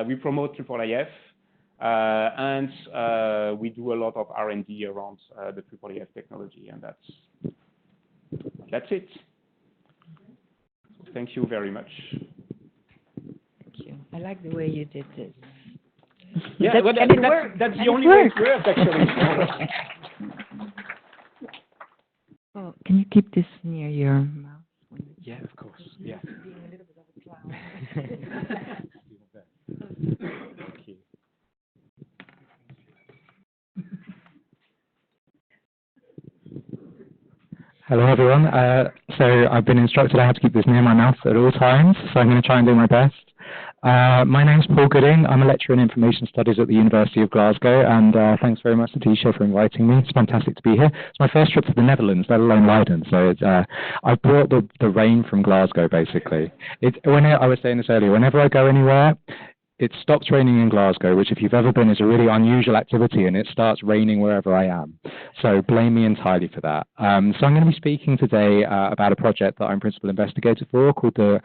Speaker 2: We promote IIIF. And we do a lot of R&D around the IIIF technology, and that's it. Thank you very much.
Speaker 3: Thank you. I like the way you did this.
Speaker 2: Yeah, that's the only way it works, actually.
Speaker 3: Oh, can you keep this near your mouth?
Speaker 1: Yeah, of course. Yeah.
Speaker 3: Being a little bit of a clown.
Speaker 1: Okay.
Speaker 4: Hello everyone. So I've been instructed I have to keep this near my mouth at all times, so I'm going to try and do my best. My name's Paul Gooding. I'm a lecturer in Information Studies at the University of Glasgow, and thanks very much to Tisha for inviting me. It's fantastic to be here. It's my first trip to the Netherlands, let alone Leiden, so I brought the rain from Glasgow, basically. I was saying this earlier, whenever I go anywhere, it stops raining in Glasgow, which if you've ever been is a really unusual activity, and it starts raining wherever I am. So blame me entirely for that. So I'm going to be speaking today about a project that I'm principal investigator for called the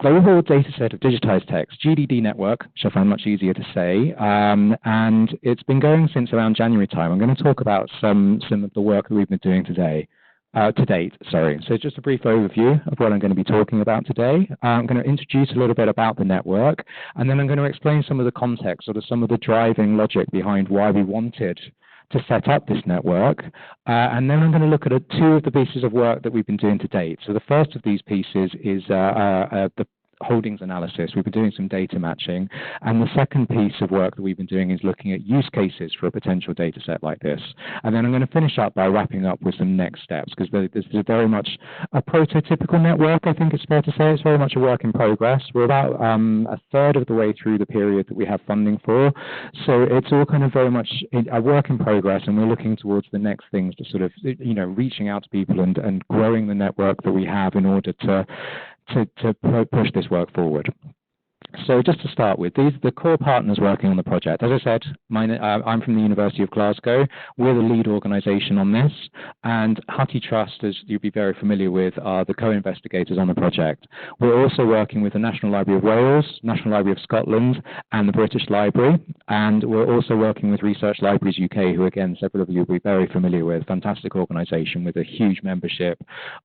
Speaker 4: Global Dataset of Digitised Text, GDD Network, which I find much easier to say. And it's been going since around January time. I'm going to talk about some of the work that we've been doing today. To date, sorry. So just a brief overview of what I'm going to be talking about today. I'm going to introduce a little bit about the network, and then I'm going to explain some of the context, sort of some of the driving logic behind why we wanted to set up this network. And then I'm going to look at two of the pieces of work that we've been doing to date. So the first of these pieces is the holdings analysis. We've been doing some data matching. And the second piece of work that we've been doing is looking at use cases for a potential data set like this. And then I'm going to finish up by wrapping up with some next steps, because this is very much a prototypical network, I think it's fair to say. It's very much a work in progress. We're about a third of the way through the period that we have funding for. So it's all kind of very much a work in progress, and we're looking towards the next things to sort of, reaching out to people and growing the network that we have in order to push this work forward. So just to start with, these are the core partners working on the project. As I said, I'm from the University of Glasgow. We're the lead organisation on this, and Hutty Trust, as you'll be very familiar with, are the co-investigators on the project. We're also working with the National Library of Wales, National Library of Scotland, and the British Library, and we're also working with Research Libraries UK, who again, several of you will be very familiar with. Fantastic organisation with a huge membership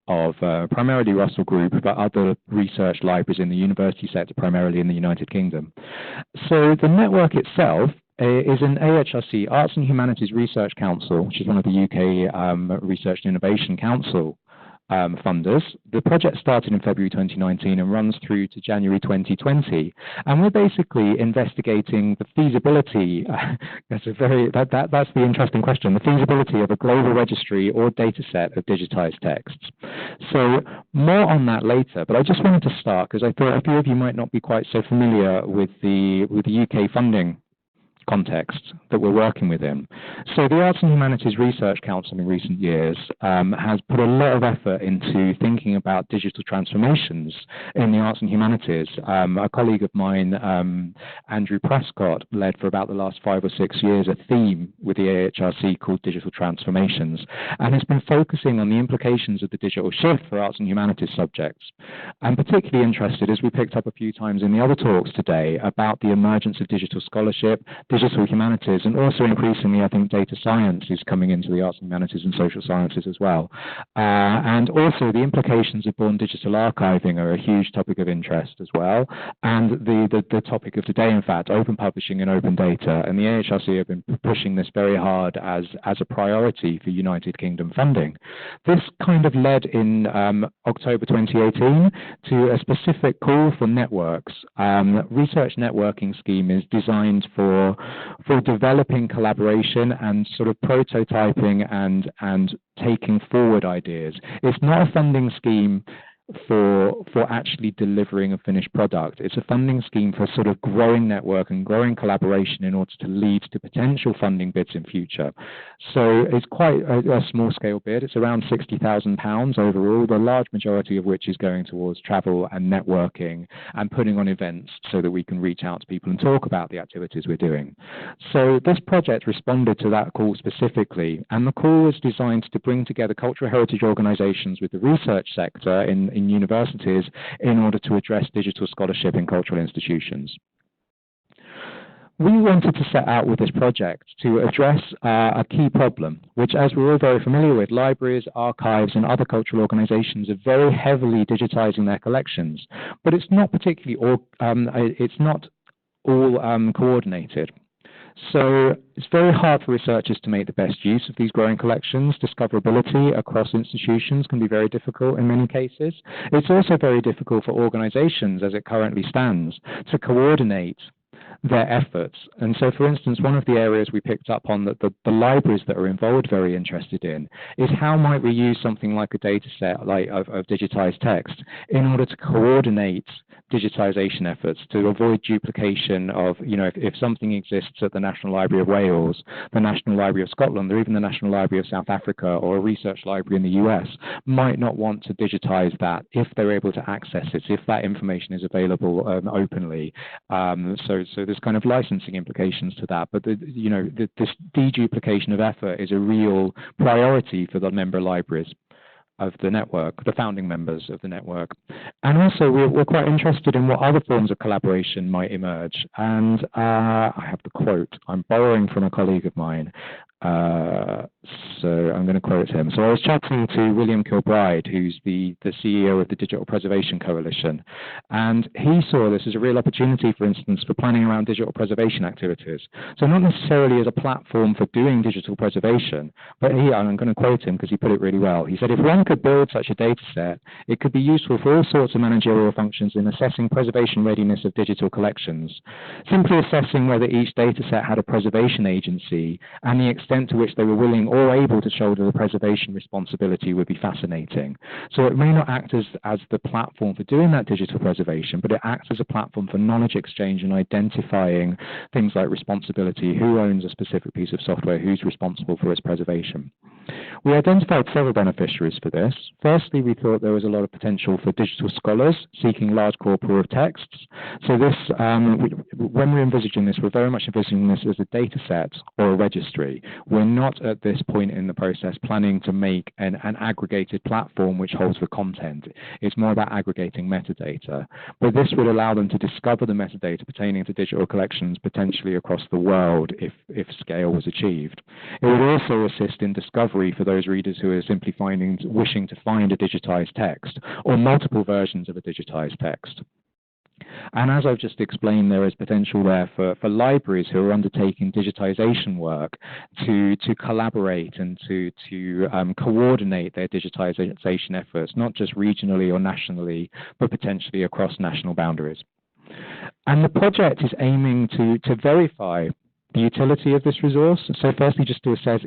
Speaker 4: of primarily Russell Group, but other research libraries in the university sector, primarily in the United Kingdom. So the network itself is an AHRC, Arts and Humanities Research Council, which is one of the UK Research and Innovation Council funders. The project started in February 2019 and runs through to January 2020. And we're basically investigating the feasibility, that's the interesting question, the feasibility of a global registry or data set of digitized texts. So more on that later, but I just wanted to start because I thought a few of you might not be quite so familiar with the UK funding context that we're working within. So the Arts and Humanities Research Council in recent years has put a lot of effort into thinking about digital transformations in the arts and humanities. A colleague of mine, Andrew Prescott, led for about the last 5 or 6 years a theme with the AHRC called Digital Transformations, and has been focusing on the implications of the digital shift for arts and humanities subjects. I'm particularly interested, as we picked up a few times in the other talks today, about the emergence of digital scholarship, digital humanities, and also increasingly, I think, data science is coming into the arts and humanities and social sciences as well. And also the implications of born digital archiving are a huge topic of interest as well. And the topic of today, in fact, open publishing and open data. And the AHRC have been pushing this very hard as a priority for United Kingdom funding. This kind of led in October 2018 to a specific call for networks. Research networking scheme is designed for developing collaboration and sort of prototyping and taking forward ideas. It's not a funding scheme for actually delivering a finished product. It's a funding scheme for sort of growing network and growing collaboration in order to lead to potential funding bids in future. So it's quite a small scale bid. It's around £60,000 overall, the large majority of which is going towards travel and networking and putting on events so that we can reach out to people and talk about the activities we're doing. So this project responded to that call specifically, and the call was designed to bring together cultural heritage organizations with the research sector in universities in order to address digital scholarship in cultural institutions. We wanted to set out with this project to address a key problem, which, as we're all very familiar with, libraries, archives, and other cultural organizations are very heavily digitizing their collections, but it's not particularly all coordinated. So it's very hard for researchers to make the best use of these growing collections. Discoverability across institutions can be very difficult in many cases. It's also very difficult for organizations, as it currently stands, to coordinate their efforts. And so, for instance, one of the areas we picked up on that the libraries that are involved are very interested in is how might we use something like a data set of digitized text in order to coordinate digitization efforts to avoid duplication of, if something exists at the National Library of Wales, the National Library of Scotland, or even the National Library of South Africa, or a research library in the US might not want to digitize that if they're able to access it, if that information is available openly. So there's kind of licensing implications to that, but this deduplication of effort is a real priority for the member libraries of the network, the founding members of the network. And also we're quite interested in what other forms of collaboration might emerge. And I have the quote, I'm borrowing from a colleague of mine. So I'm going to quote him. So I was chatting to William Kilbride, who's the CEO of the Digital Preservation Coalition, and he saw this as a real opportunity, for instance, for planning around digital preservation activities. So not necessarily as a platform for doing digital preservation, but and I'm going to quote him because he put it really well. He said, if one could build such a data set, it could be useful for all sorts of managerial functions in assessing preservation readiness of digital collections. Simply assessing whether each data set had a preservation agency and the extent to which they were willing or able to shoulder the preservation responsibility would be fascinating. So it may not act as the platform for doing that digital preservation, but it acts as a platform for knowledge exchange and identifying things like responsibility, who owns a specific piece of software, who's responsible for its preservation. We identified several beneficiaries for this. Firstly, we thought there was a lot of potential for digital scholars seeking large corpora of texts. So this, when we're envisaging this, we're very much envisaging this as a data set or a registry. We're not at this point in the process planning to make an aggregated platform which holds the content. It's more about aggregating metadata. But this would allow them to discover the metadata pertaining to digital collections potentially across the world if scale was achieved. It would also assist in discovery for those readers who are simply wishing to find a digitized text or multiple versions of a digitized text. And as I've just explained, there is potential there for libraries who are undertaking digitization work to collaborate and to coordinate their digitization efforts, not just regionally or nationally, but potentially across national boundaries. And the project is aiming to verify the utility of this resource. So firstly, just to assess,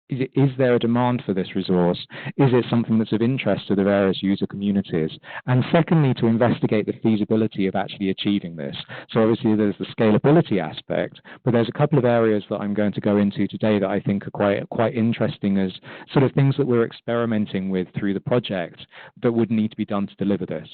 Speaker 4: is there a demand for this resource? Is it something that's of interest to the various user communities? And secondly, to investigate the feasibility of actually achieving this. So obviously there's the scalability aspect, but there's a couple of areas that I'm going to go into today that I think are quite interesting as sort of things that we're experimenting with through the project that would need to be done to deliver this.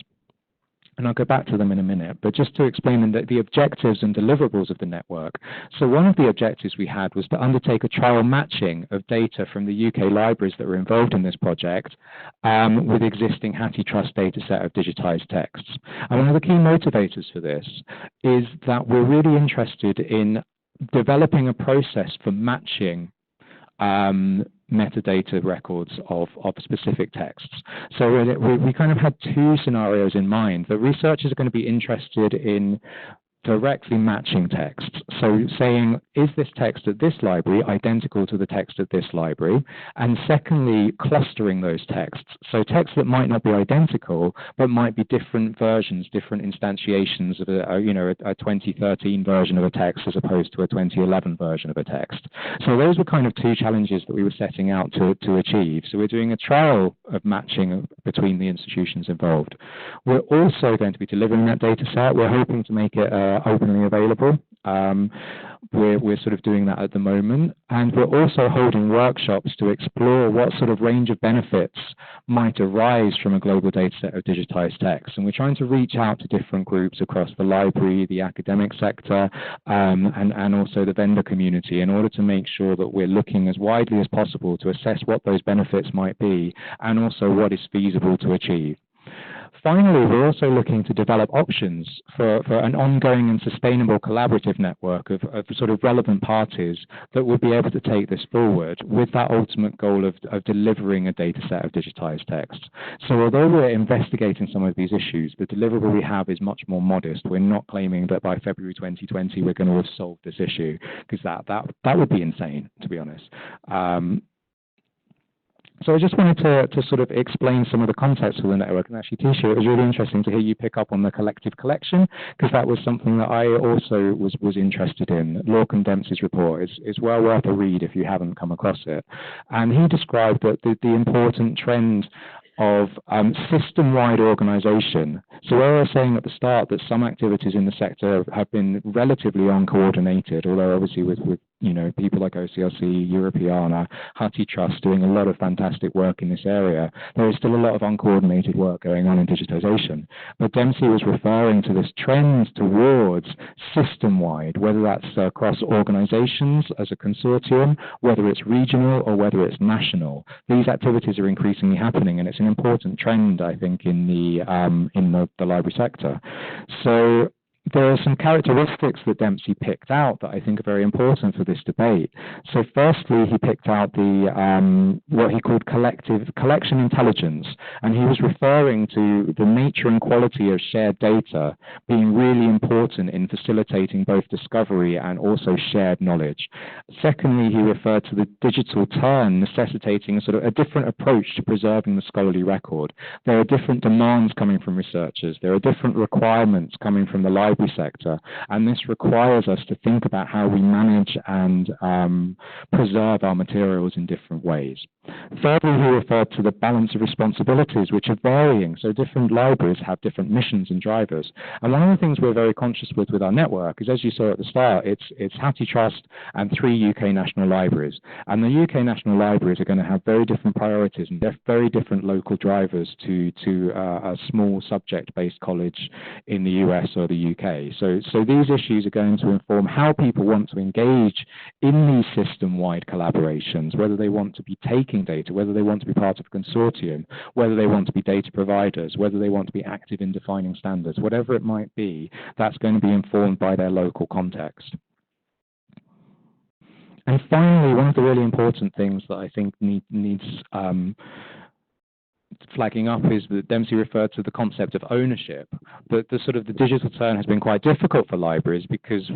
Speaker 4: And I'll go back to them in a minute, but just to explain the objectives and deliverables of the network. So one of the objectives we had was to undertake a trial matching of data from the UK libraries that were involved in this project with existing HathiTrust data set of digitized texts. And one of the key motivators for this is that we're really interested in developing a process for matching metadata records of specific texts. So we kind of had two scenarios in mind. The researchers are going to be interested in directly matching texts. So saying, is this text at this library identical to the text at this library? And secondly, clustering those texts. So texts that might not be identical, but might be different versions, different instantiations of a 2013 version of a text as opposed to a 2011 version of a text. So those were kind of two challenges that we were setting out to achieve. So we're doing a trial of matching between the institutions involved. We're also going to be delivering that data set. We're hoping to make it openly available. We're sort of doing that at the moment, and we're also holding workshops to explore what sort of range of benefits might arise from a global data set of digitized text. And we're trying to reach out to different groups across the library, the academic sector, and also the vendor community in order to make sure that we're looking as widely as possible to assess what those benefits might be and also what is feasible to achieve. Finally, we're also looking to develop options for an ongoing and sustainable collaborative network of sort of relevant parties that will be able to take this forward with that ultimate goal of delivering a data set of digitized text. So although we're investigating some of these issues, the deliverable we have is much more modest. We're not claiming that by February 2020 we're going to have solved this issue, because that would be insane, to be honest. So I just wanted to sort of explain some of the context of the network. And actually, Tisha, it was really interesting to hear you pick up on the collective collection, because that was something that I also was interested in. Lorcan Dempsey's report is well worth a read if you haven't come across it. And he described that the important trend of system-wide organization. So where I was saying at the start that some activities in the sector have been relatively uncoordinated, although obviously with people like OCLC, Europeana, Trust doing a lot of fantastic work in this area, there is still a lot of uncoordinated work going on in digitization. But Dempsey was referring to this trend towards system-wide, whether that's across organizations as a consortium, whether it's regional or whether it's national. These activities are increasingly happening, and it's an important trend, I think, in the library sector. So there are some characteristics that Dempsey picked out that I think are very important for this debate. So firstly, he picked out the what he called collection intelligence, and he was referring to the nature and quality of shared data being really important in facilitating both discovery and also shared knowledge. Secondly, he referred to the digital turn necessitating sort of a different approach to preserving the scholarly record. There are different demands coming from researchers. There are different requirements coming from the library sector, and this requires us to think about how we manage and preserve our materials in different ways. Thirdly, he referred to the balance of responsibilities, which are varying. So different libraries have different missions and drivers. And one of the things we're very conscious with our network is, as you saw at the start, it's Trust and 3 UK national libraries. And the UK national libraries are going to have very different priorities and very different local drivers to a small subject-based college in the US or the UK. So these issues are going to inform how people want to engage in these system-wide collaborations, whether they want to be taking data, whether they want to be part of a consortium, whether they want to be data providers, whether they want to be active in defining standards, whatever it might be, that's going to be informed by their local context. And finally, one of the really important things that I think needs flagging up is that Dempsey referred to the concept of ownership. The digital turn has been quite difficult for libraries because,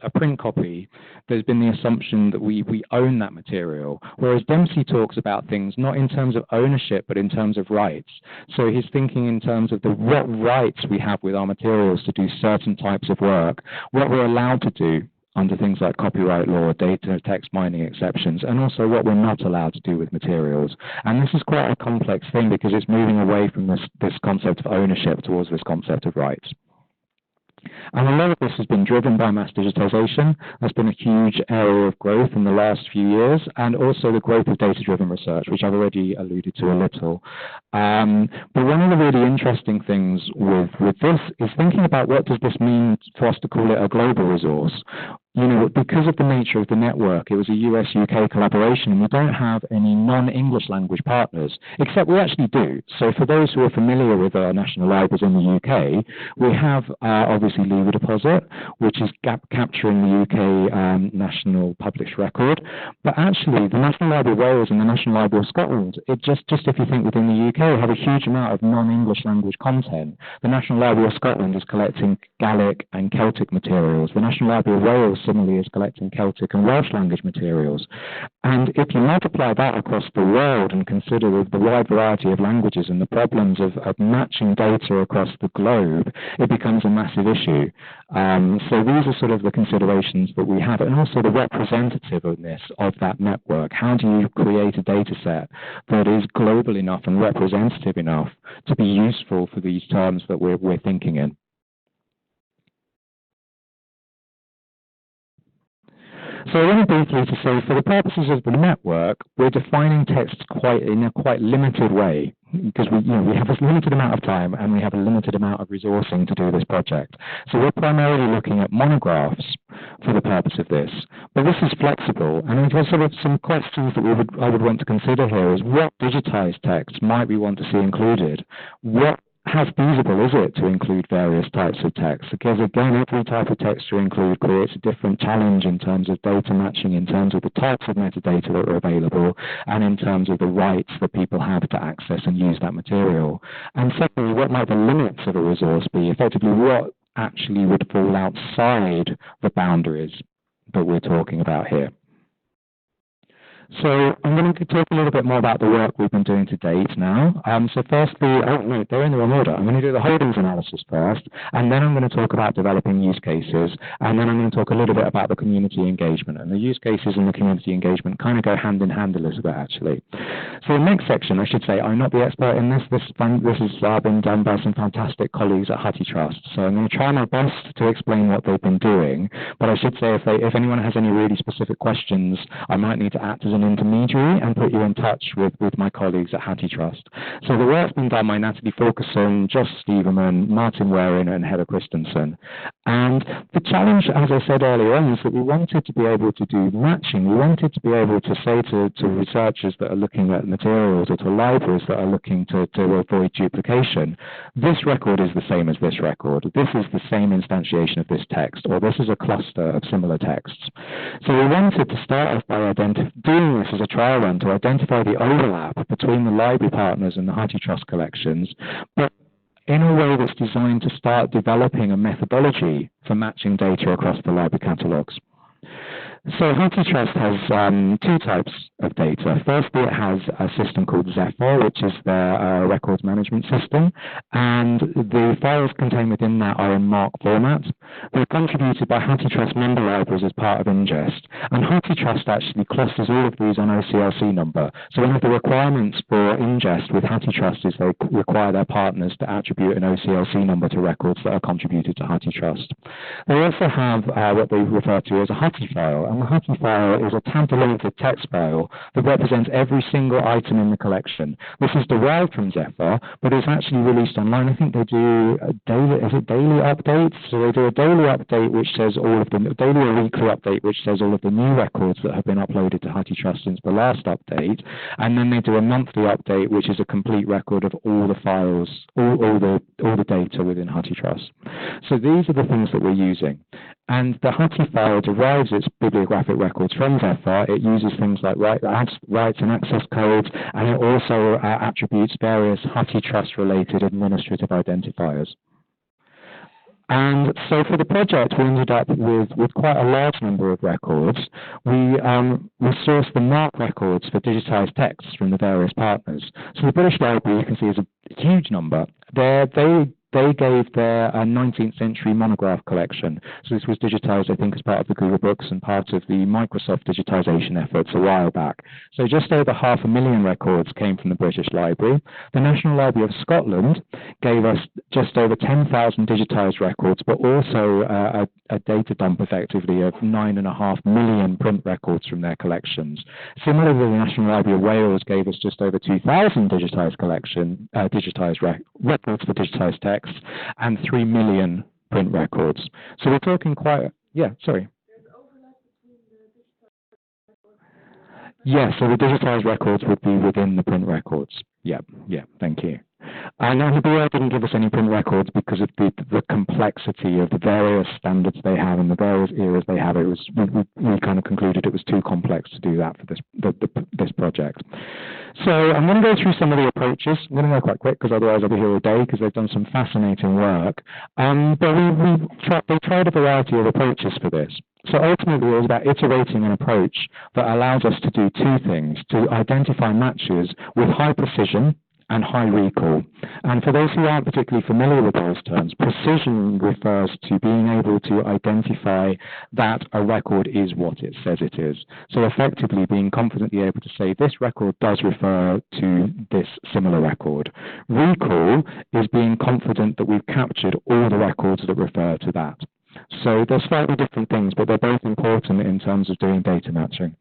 Speaker 4: a print copy, there's been the assumption that we own that material, whereas Dempsey talks about things not in terms of ownership, but in terms of rights. So he's thinking in terms of what rights we have with our materials to do certain types of work, what we're allowed to do under things like copyright law, data text mining exceptions, and also what we're not allowed to do with materials. And this is quite a complex thing because it's moving away from this concept of ownership towards this concept of rights. And a lot of this has been driven by mass digitization. That's been a huge area of growth in the last few years, and also the growth of data-driven research, which I've already alluded to a little. But one of the really interesting things with this is thinking about what does this mean for us to call it a global resource. Because of the nature of the network, it was a US-UK collaboration, and we don't have any non-English language partners, except we actually do. So for those who are familiar with our national libraries in the UK, we have obviously Lever Deposit, which is capturing the UK national published record. But actually, the National Library of Wales and the National Library of Scotland, just if you think within the UK, have a huge amount of non-English language content. The National Library of Scotland is collecting Gaelic and Celtic materials. The National Library of Wales similarly is collecting Celtic and Welsh language materials. And if you multiply that across the world and consider the wide variety of languages and the problems of matching data across the globe, it becomes a massive issue. So these are sort of the considerations that we have, and also the representativeness of that network. How do you create a data set that is global enough and representative enough to be useful for these terms that we're thinking in? So I want to briefly to say, for the purposes of the network, we're defining text in a quite limited way, because we have a limited amount of time and we have a limited amount of resourcing to do this project. So we're primarily looking at monographs for the purpose of this. But this is flexible, and there's sort of some questions that I would want to consider here is what digitized text might we want to see included? How feasible is it to include various types of text? Because again, every type of text to include creates a different challenge in terms of data matching, in terms of the types of metadata that are available, and in terms of the rights that people have to access and use that material. And secondly, what might the limits of a resource be? Effectively, what actually would fall outside the boundaries that we're talking about here? So I'm going to talk a little bit more about the work we've been doing to date now. So firstly, oh no, they're in the wrong order. I'm going to do the holdings analysis first, and then I'm going to talk about developing use cases, and then I'm going to talk a little bit about the community engagement. And the use cases and the community engagement kind of go hand in hand a little bit, actually. So the next section, I should say, I'm not the expert in this. This has been done by some fantastic colleagues at Huddlestone. So I'm going to try my best to explain what they've been doing, but I should say if anyone has any really specific questions, I might need to act as an intermediary and put you in touch with my colleagues at Huddlestone. So the work's been done by Natalie Fulkerson, Josh Steverman, Martin Waring, and Heather Christensen. And the challenge, as I said earlier on, is that we wanted to be able to do matching. We wanted to be able to say to researchers that are looking at materials or to libraries that are looking to avoid duplication, this record is the same as this record. This is the same instantiation of this text, or this is a cluster of similar texts. So we wanted to start off by doing this as a trial run to identify the overlap between the library partners and the Huddlestone collections, but in a way that's designed to start developing a methodology for matching data across the library catalogues. So Huddlestone has two types of data. Firstly, it has a system called Zephyr, which is their records management system, and the files contained within that are in MARC format. They're contributed by Huddlestone member libraries as part of ingest, and Huddlestone actually clusters all of these on OCLC number. So one of the requirements for ingest with Huddlestone is they require their partners to attribute an OCLC number to records that are contributed to Huddlestone. They also have what they refer to as a Hutty file. And the Hutty file is a tab-delimited text file that represents every single item in the collection. This is derived from Zephyr, but it's actually released online. I think they do daily updates? So they do a daily update which says all of the daily or weekly update which says all of the new records that have been uploaded to Huddlestone since the last update, and then they do a monthly update which is a complete record of all the files, all the data within Huddlestone. So these are the things that we're using. And the Hutty file derives its bibliographic records from Zephyr. It uses things like rights and access codes, and it also attributes various Huddlestone-related administrative identifiers. And so for the project, we ended up with quite a large number of records. We sourced the MARC records for digitized texts from the various partners. So the British Library, you can see, is a huge number. They gave their 19th century monograph collection. So this was digitized, I think, as part of the Google Books and part of the Microsoft digitization efforts a while back. So just over 500,000 records came from the British Library. The National Library of Scotland gave us just over 10,000 digitized records, but also a data dump effectively of 9.5 million print records from their collections. Similarly, the National Library of Wales gave us just over 2,000 digitized records for digitized text, and 3 million print records. So we're talking quite, yeah, sorry. Yeah, so the digitized records would be within the print records. Yeah, thank you. And the BL didn't give us any print records because of the complexity of the various standards they have and the various eras they have. It was we kind of concluded it was too complex to do that for this project. So I'm going to go through some of the approaches. I'm going to go quite quick because otherwise I'll be here all day because they've done some fascinating work. But they tried a variety of approaches for this. So ultimately, it was about iterating an approach that allows us to do two things: to identify matches with high precision and high recall. And for those who aren't particularly familiar with those terms, precision refers to being able to identify that a record is what it says it is. So effectively being confidently able to say this record does refer to this similar record. Recall is being confident that we've captured all the records that refer to that. So they're slightly different things, but they're both important in terms of doing data matching.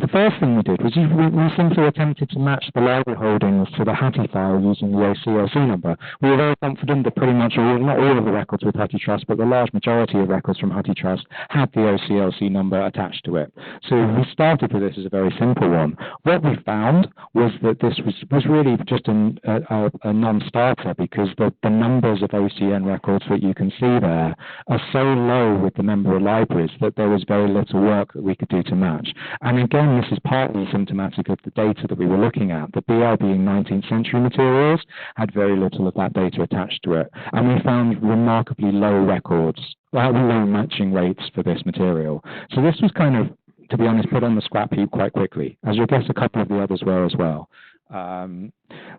Speaker 4: The first thing we did was we simply attempted to match the library holdings to the Hutty file using the OCLC number. We were very confident that pretty much not all of the records with Huddlestone, but the large majority of records from Huddlestone had the OCLC number attached to it. So we started with this as a very simple one. What we found was that this was really just a non-starter because the numbers of OCN records that you can see there are so low with the member libraries that there was very little work that we could do to match. And again, this is partly symptomatic of the data that we were looking at. The BL being 19th century materials had very little of that data attached to it. And we found remarkably low matching rates for this material. So this was kind of to be honest, put on the scrap heap quite quickly, as you'll guess a couple of the others were as well.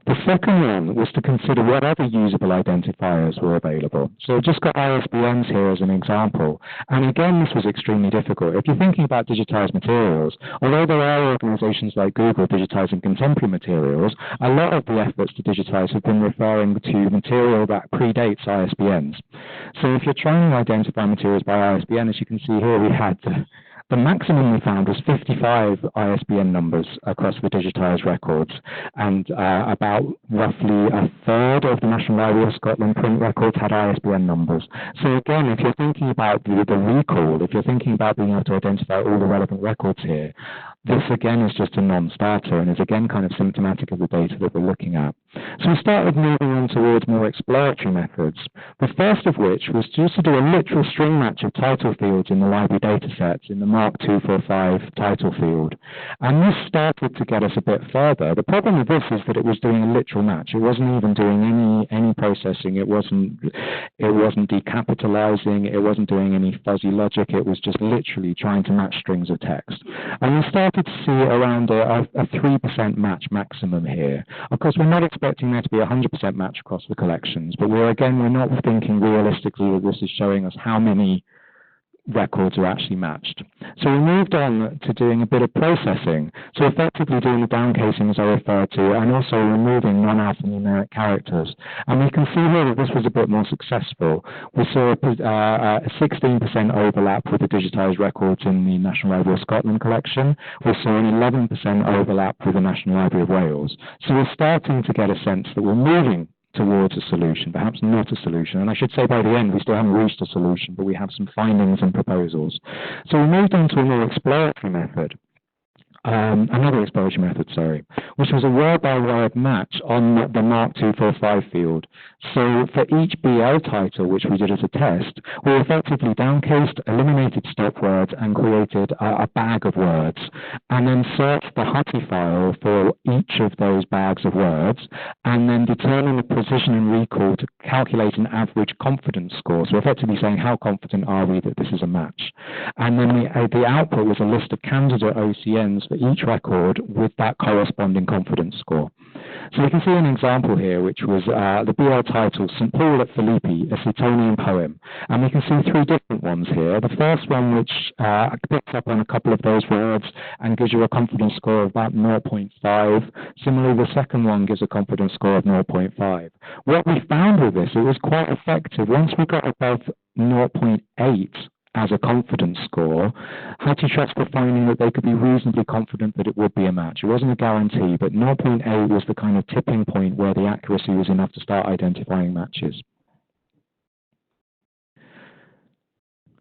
Speaker 4: The second one was to consider what other usable identifiers were available. So I've just got ISBNs here as an example. And again, this was extremely difficult. If you're thinking about digitized materials, although there are organizations like Google digitizing contemporary materials, a lot of the efforts to digitize have been referring to material that predates ISBNs. So if you're trying to identify materials by ISBN, as you can see here, we had the maximum we found was 55 ISBN numbers across the digitized records, and about roughly a third of the National Library of Scotland print records had ISBN numbers. So again, if you're thinking about the recall, if you're thinking about being able to identify all the relevant records here, this again is just a non-starter and is again kind of symptomatic of the data that we're looking at. So we started moving on towards more exploratory methods, the first of which was just to do a literal string match of title fields in the library data sets in the Mark 245 title field. And this started to get us a bit further. The problem with this is that it was doing a literal match. It wasn't even doing any processing. It wasn't decapitalizing. It wasn't doing any fuzzy logic. It was just literally trying to match strings of text. And we started to see around a 3% match maximum here. Of course, we're not expecting there to be a 100% match across the collections, but we're not thinking realistically that this is showing us how many records are actually matched. So we moved on to doing a bit of processing, so effectively doing the downcasing as I referred to, and also removing non-alphanumeric characters. And we can see here that this was a bit more successful. We saw a 16% overlap with the digitized records in the National Library of Scotland collection. We saw an 11% overlap with the National Library of Wales. So we're starting to get a sense that we're moving towards a solution, perhaps not a solution. And I should say by the end, we still haven't reached a solution, but we have some findings and proposals. So we moved on to a more exploratory method. Another exploratory method, which was a word-by-word match on the Mark 245 field. So for each BL title, which we did as a test, we effectively downcased, eliminated stop words, and created a bag of words, and then searched the HUTI file for each of those bags of words, and then determined the precision and recall to calculate an average confidence score. So effectively saying, how confident are we that this is a match? And then the output was a list of candidate OCNs for each record with that corresponding confidence score. So we can see an example here, which was the BL title, St. Paul at Philippi, a Suetonian poem. And we can see three different ones here. The first one, which picks up on a couple of those words and gives you a confidence score of about 0.5. Similarly, the second one gives a confidence score of 0.5. What we found with this, it was quite effective. Once we got above 0.8, as a confidence score, HUTI trusts were finding that they could be reasonably confident that it would be a match. It wasn't a guarantee, but 0.8 was the kind of tipping point where the accuracy was enough to start identifying matches.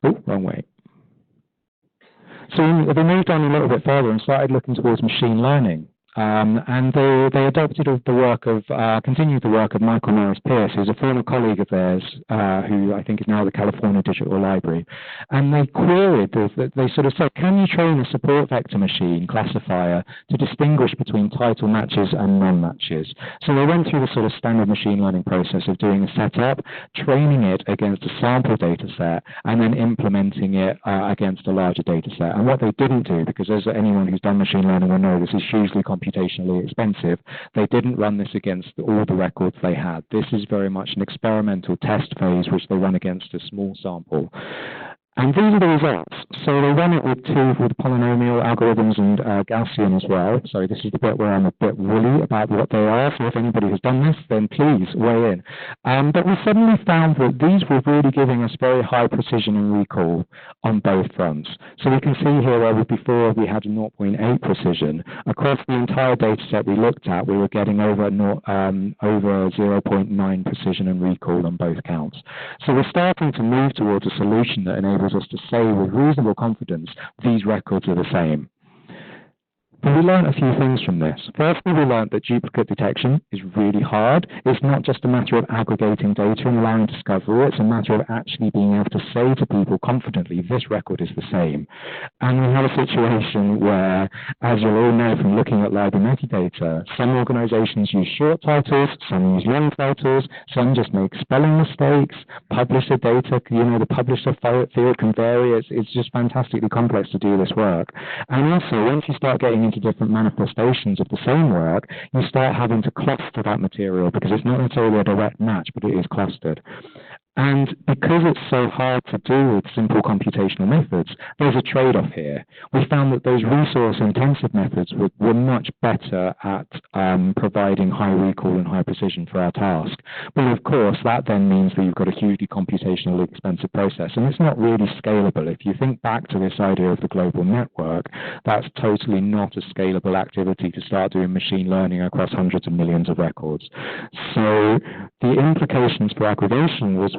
Speaker 4: Oh, wrong way. So they moved on a little bit further and started looking towards machine learning. And they adopted the work of, continued the work of Michael Norris Pierce, who's a former colleague of theirs, who I think is now the California Digital Library. And they queried, they sort of said, can you train a support vector machine classifier to distinguish between title matches and non-matches? So they went through the sort of standard machine learning process of doing a setup, training it against a sample data set, and then implementing it against a larger data set. And what they didn't do, because as anyone who's done machine learning will know, this is hugely computationally expensive, they didn't run this against all the records they had. This is very much an experimental test phase which they run against a small sample. And these are the results. So they run it with polynomial algorithms and Gaussian as well. So this is the bit where I'm a bit woolly about what they are. So if anybody has done this, then please weigh in. But we suddenly found that these were really giving us very high precision and recall on both fronts. So we can see here where before we had 0.8 precision. Across the entire data set we looked at, we were getting over 0.9 precision and recall on both counts. So we're starting to move towards a solution that enables us to say with reasonable confidence these records are the same. But we learned a few things from this. Firstly, we learned that duplicate detection is really hard. It's not just a matter of aggregating data and allowing discovery. It's a matter of actually being able to say to people confidently, this record is the same. And we have a situation where, as you'll all know from looking at library metadata, some organizations use short titles, some use long titles, some just make spelling mistakes, publisher data, the publisher field can vary. It's just fantastically complex to do this work. And also, once you start getting into different manifestations of the same work, you start having to cluster that material because it's not necessarily a direct match, but it is clustered. And because it's so hard to do with simple computational methods, there's a trade-off here. We found that those resource-intensive methods were much better at providing high recall and high precision for our task. But of course, that then means that you've got a hugely computationally expensive process, and it's not really scalable. If you think back to this idea of the global network, that's totally not a scalable activity to start doing machine learning across hundreds of millions of records. So the implications for aggregation was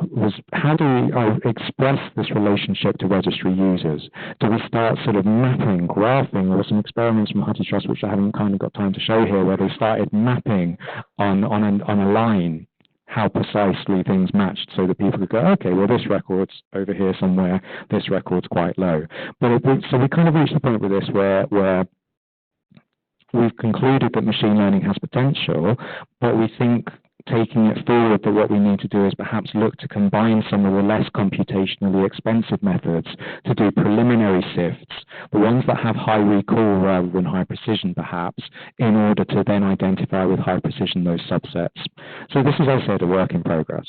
Speaker 4: how do we express this relationship to registry users? Do we start sort of mapping, graphing? There were some experiments from HathiTrust, which I haven't kind of got time to show here, where they started mapping on a line how precisely things matched so that people could go, okay, well, this record's over here somewhere, this record's quite low. So we kind of reached the point with this where we've concluded that machine learning has potential, but we think taking it forward that what we need to do is perhaps look to combine some of the less computationally expensive methods to do preliminary sifts, the ones that have high recall rather than high precision perhaps, in order to then identify with high precision those subsets. So this is, as I said, a work in progress.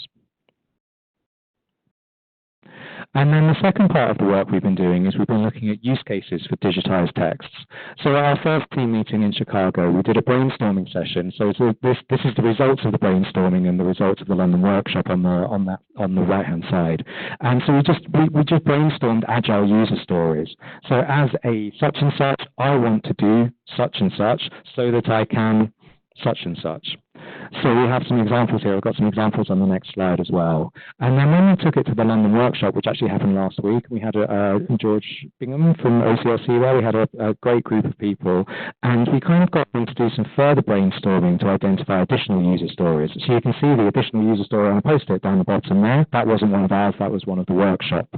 Speaker 4: And then the second part of the work we've been doing is we've been looking at use cases for digitized texts. So at our first team meeting in Chicago, we did a brainstorming session. So this is the results of the brainstorming and the results of the London workshop on the right-hand side. And so we just brainstormed agile user stories. So as a such and such, I want to do such and such so that I can such and such. So we have some examples here. I've got some examples on the next slide as well. And then when we took it to the London workshop, which actually happened last week, we had George Bingham from OCLC there. We had a great group of people, and we kind of got them to do some further brainstorming to identify additional user stories. So you can see the additional user story on a post-it down the bottom there. That wasn't one of ours. That was one of the workshop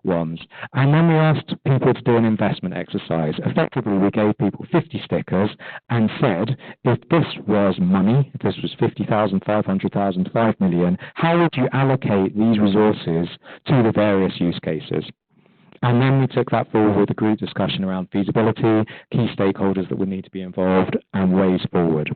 Speaker 4: ones. And then we asked people to do an investment exercise. Effectively, we gave people 50 stickers and said, if this was money, if this was 50,000, 500,000, 5 million, how would you allocate these resources to the various use cases? And then we took that forward with a group discussion around feasibility, key stakeholders that would need to be involved, and ways forward.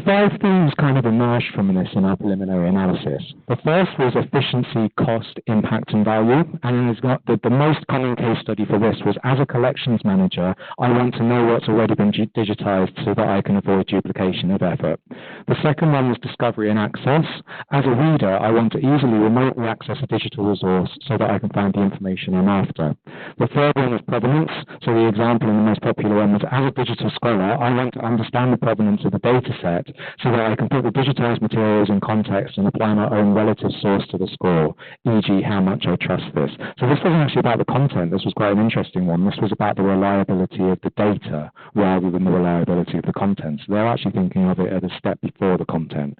Speaker 4: 5 themes kind of emerged from this in our preliminary analysis. The first was efficiency, cost, impact, and value. And it's got the most common case study for this was, as a collections manager, I want to know what's already been digitized so that I can avoid duplication of effort. The second one was discovery and access. As a reader, I want to easily remotely access a digital resource so that I can find the information I'm after. The third one was provenance. So the example and the most popular one was, as a digital scholar, I want to understand the provenance of the data set so that I can put the digitized materials in context and apply my own relative source to the score, e.g. how much I trust this. So this wasn't actually about the content. This was quite an interesting one. This was about the reliability of the data rather than the reliability of the content. So they're actually thinking of it as a step before the content.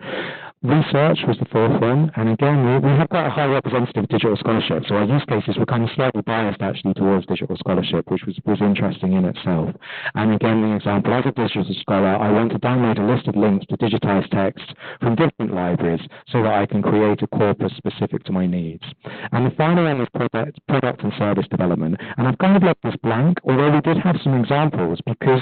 Speaker 4: Research was the fourth one, and again, we have quite a high representative of digital scholarship, so our use cases were kind of slightly biased actually towards digital scholarship, which was interesting in itself. And again, the example, as a digital scholar, I want to download a list of links to digitized text from different libraries so that I can create a corpus specific to my needs. And the final one was product and service development. And I've kind of left this blank, although we did have some examples, because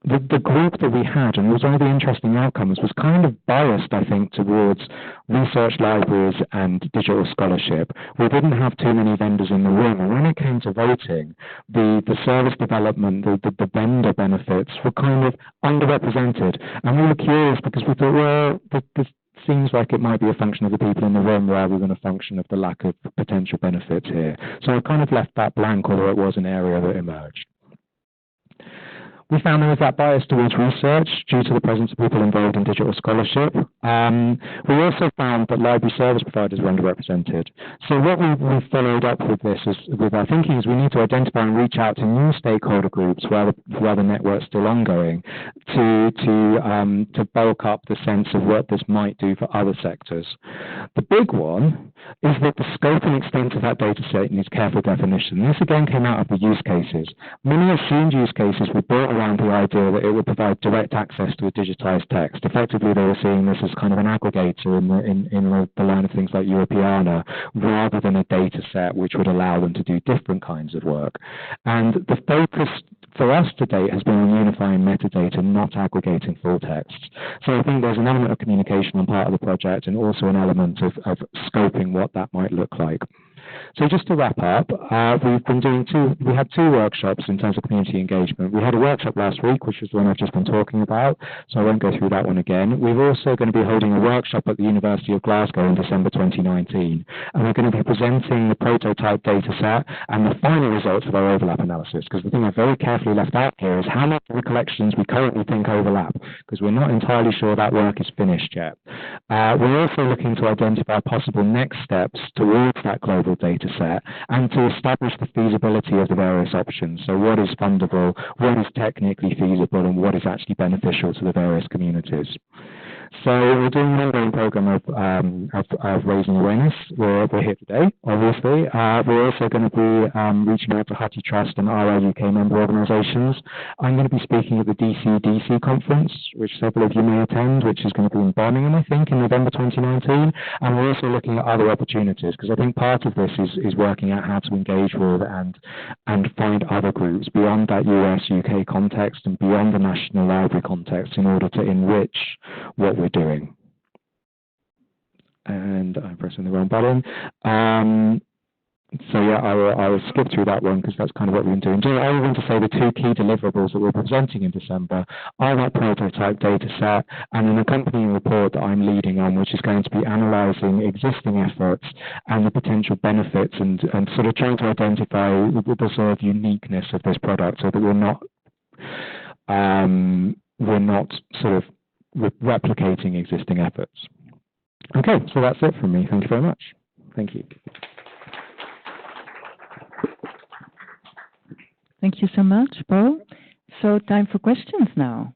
Speaker 4: the group that we had, and it was one of the interesting outcomes, was kind of biased, I think, towards research libraries and digital scholarship. We didn't have too many vendors in the room, and when it came to voting, the service development, the vendor benefits were kind of underrepresented. And we were curious because we thought, well, this seems like it might be a function of the people in the room rather than a function of the lack of potential benefits here. So I kind of left that blank, although it was an area that emerged. We found there was that bias towards research due to the presence of people involved in digital scholarship. We also found that library service providers were underrepresented. So what we followed up with this with our thinking is we need to identify and reach out to new stakeholder groups where the network's still ongoing to bulk up the sense of what this might do for other sectors. The big one is that the scope and extent of that data set needs careful definition. This again came out of the use cases. Many assumed use cases were built around the idea that it would provide direct access to a digitized text. Effectively, they were seeing this as kind of an aggregator in the line of things like Europeana, rather than a data set which would allow them to do different kinds of work. And the focus for us to date has been on unifying metadata, not aggregating full texts. So I think there's an element of communication on part of the project and also an element of scoping what that might look like. So just to wrap up, we had two workshops in terms of community engagement. We had a workshop last week, which was the one I've just been talking about, so I won't go through that one again. We're also going to be holding a workshop at the University of Glasgow in December 2019, and we're going to be presenting the prototype data set and the final results of our overlap analysis, because the thing I've very carefully left out here is how much of the collections we currently think overlap, because we're not entirely sure that work is finished yet. We're also looking to identify possible next steps towards that global data set and to establish the feasibility of the various options. So what is fundable, what is technically feasible, and what is actually beneficial to the various communities. So we're doing an ongoing program of raising awareness. We're here today, obviously. We're also going to be reaching out to Hutty Trust and our UK member organisations. I'm going to be speaking at the DC conference, which several of you may attend, which is going to be in Birmingham, I think, in November 2019. And we're also looking at other opportunities, because I think part of this is working out how to engage with and find other groups beyond that US-UK context and beyond the National Library context in order to enrich what we're doing. And I'm pressing the wrong button. So yeah, I will skip through that one because that's kind of what we've been doing. I want to say the two key deliverables that we're presenting in December are that prototype data set and an accompanying report that I'm leading on, which is going to be analysing existing efforts and the potential benefits and sort of trying to identify the sort of uniqueness of this product so that we're not sort of replicating existing efforts. Okay, so that's it from me. Thank you very much. Thank you.
Speaker 3: Thank you so much, Paul. So time for questions now.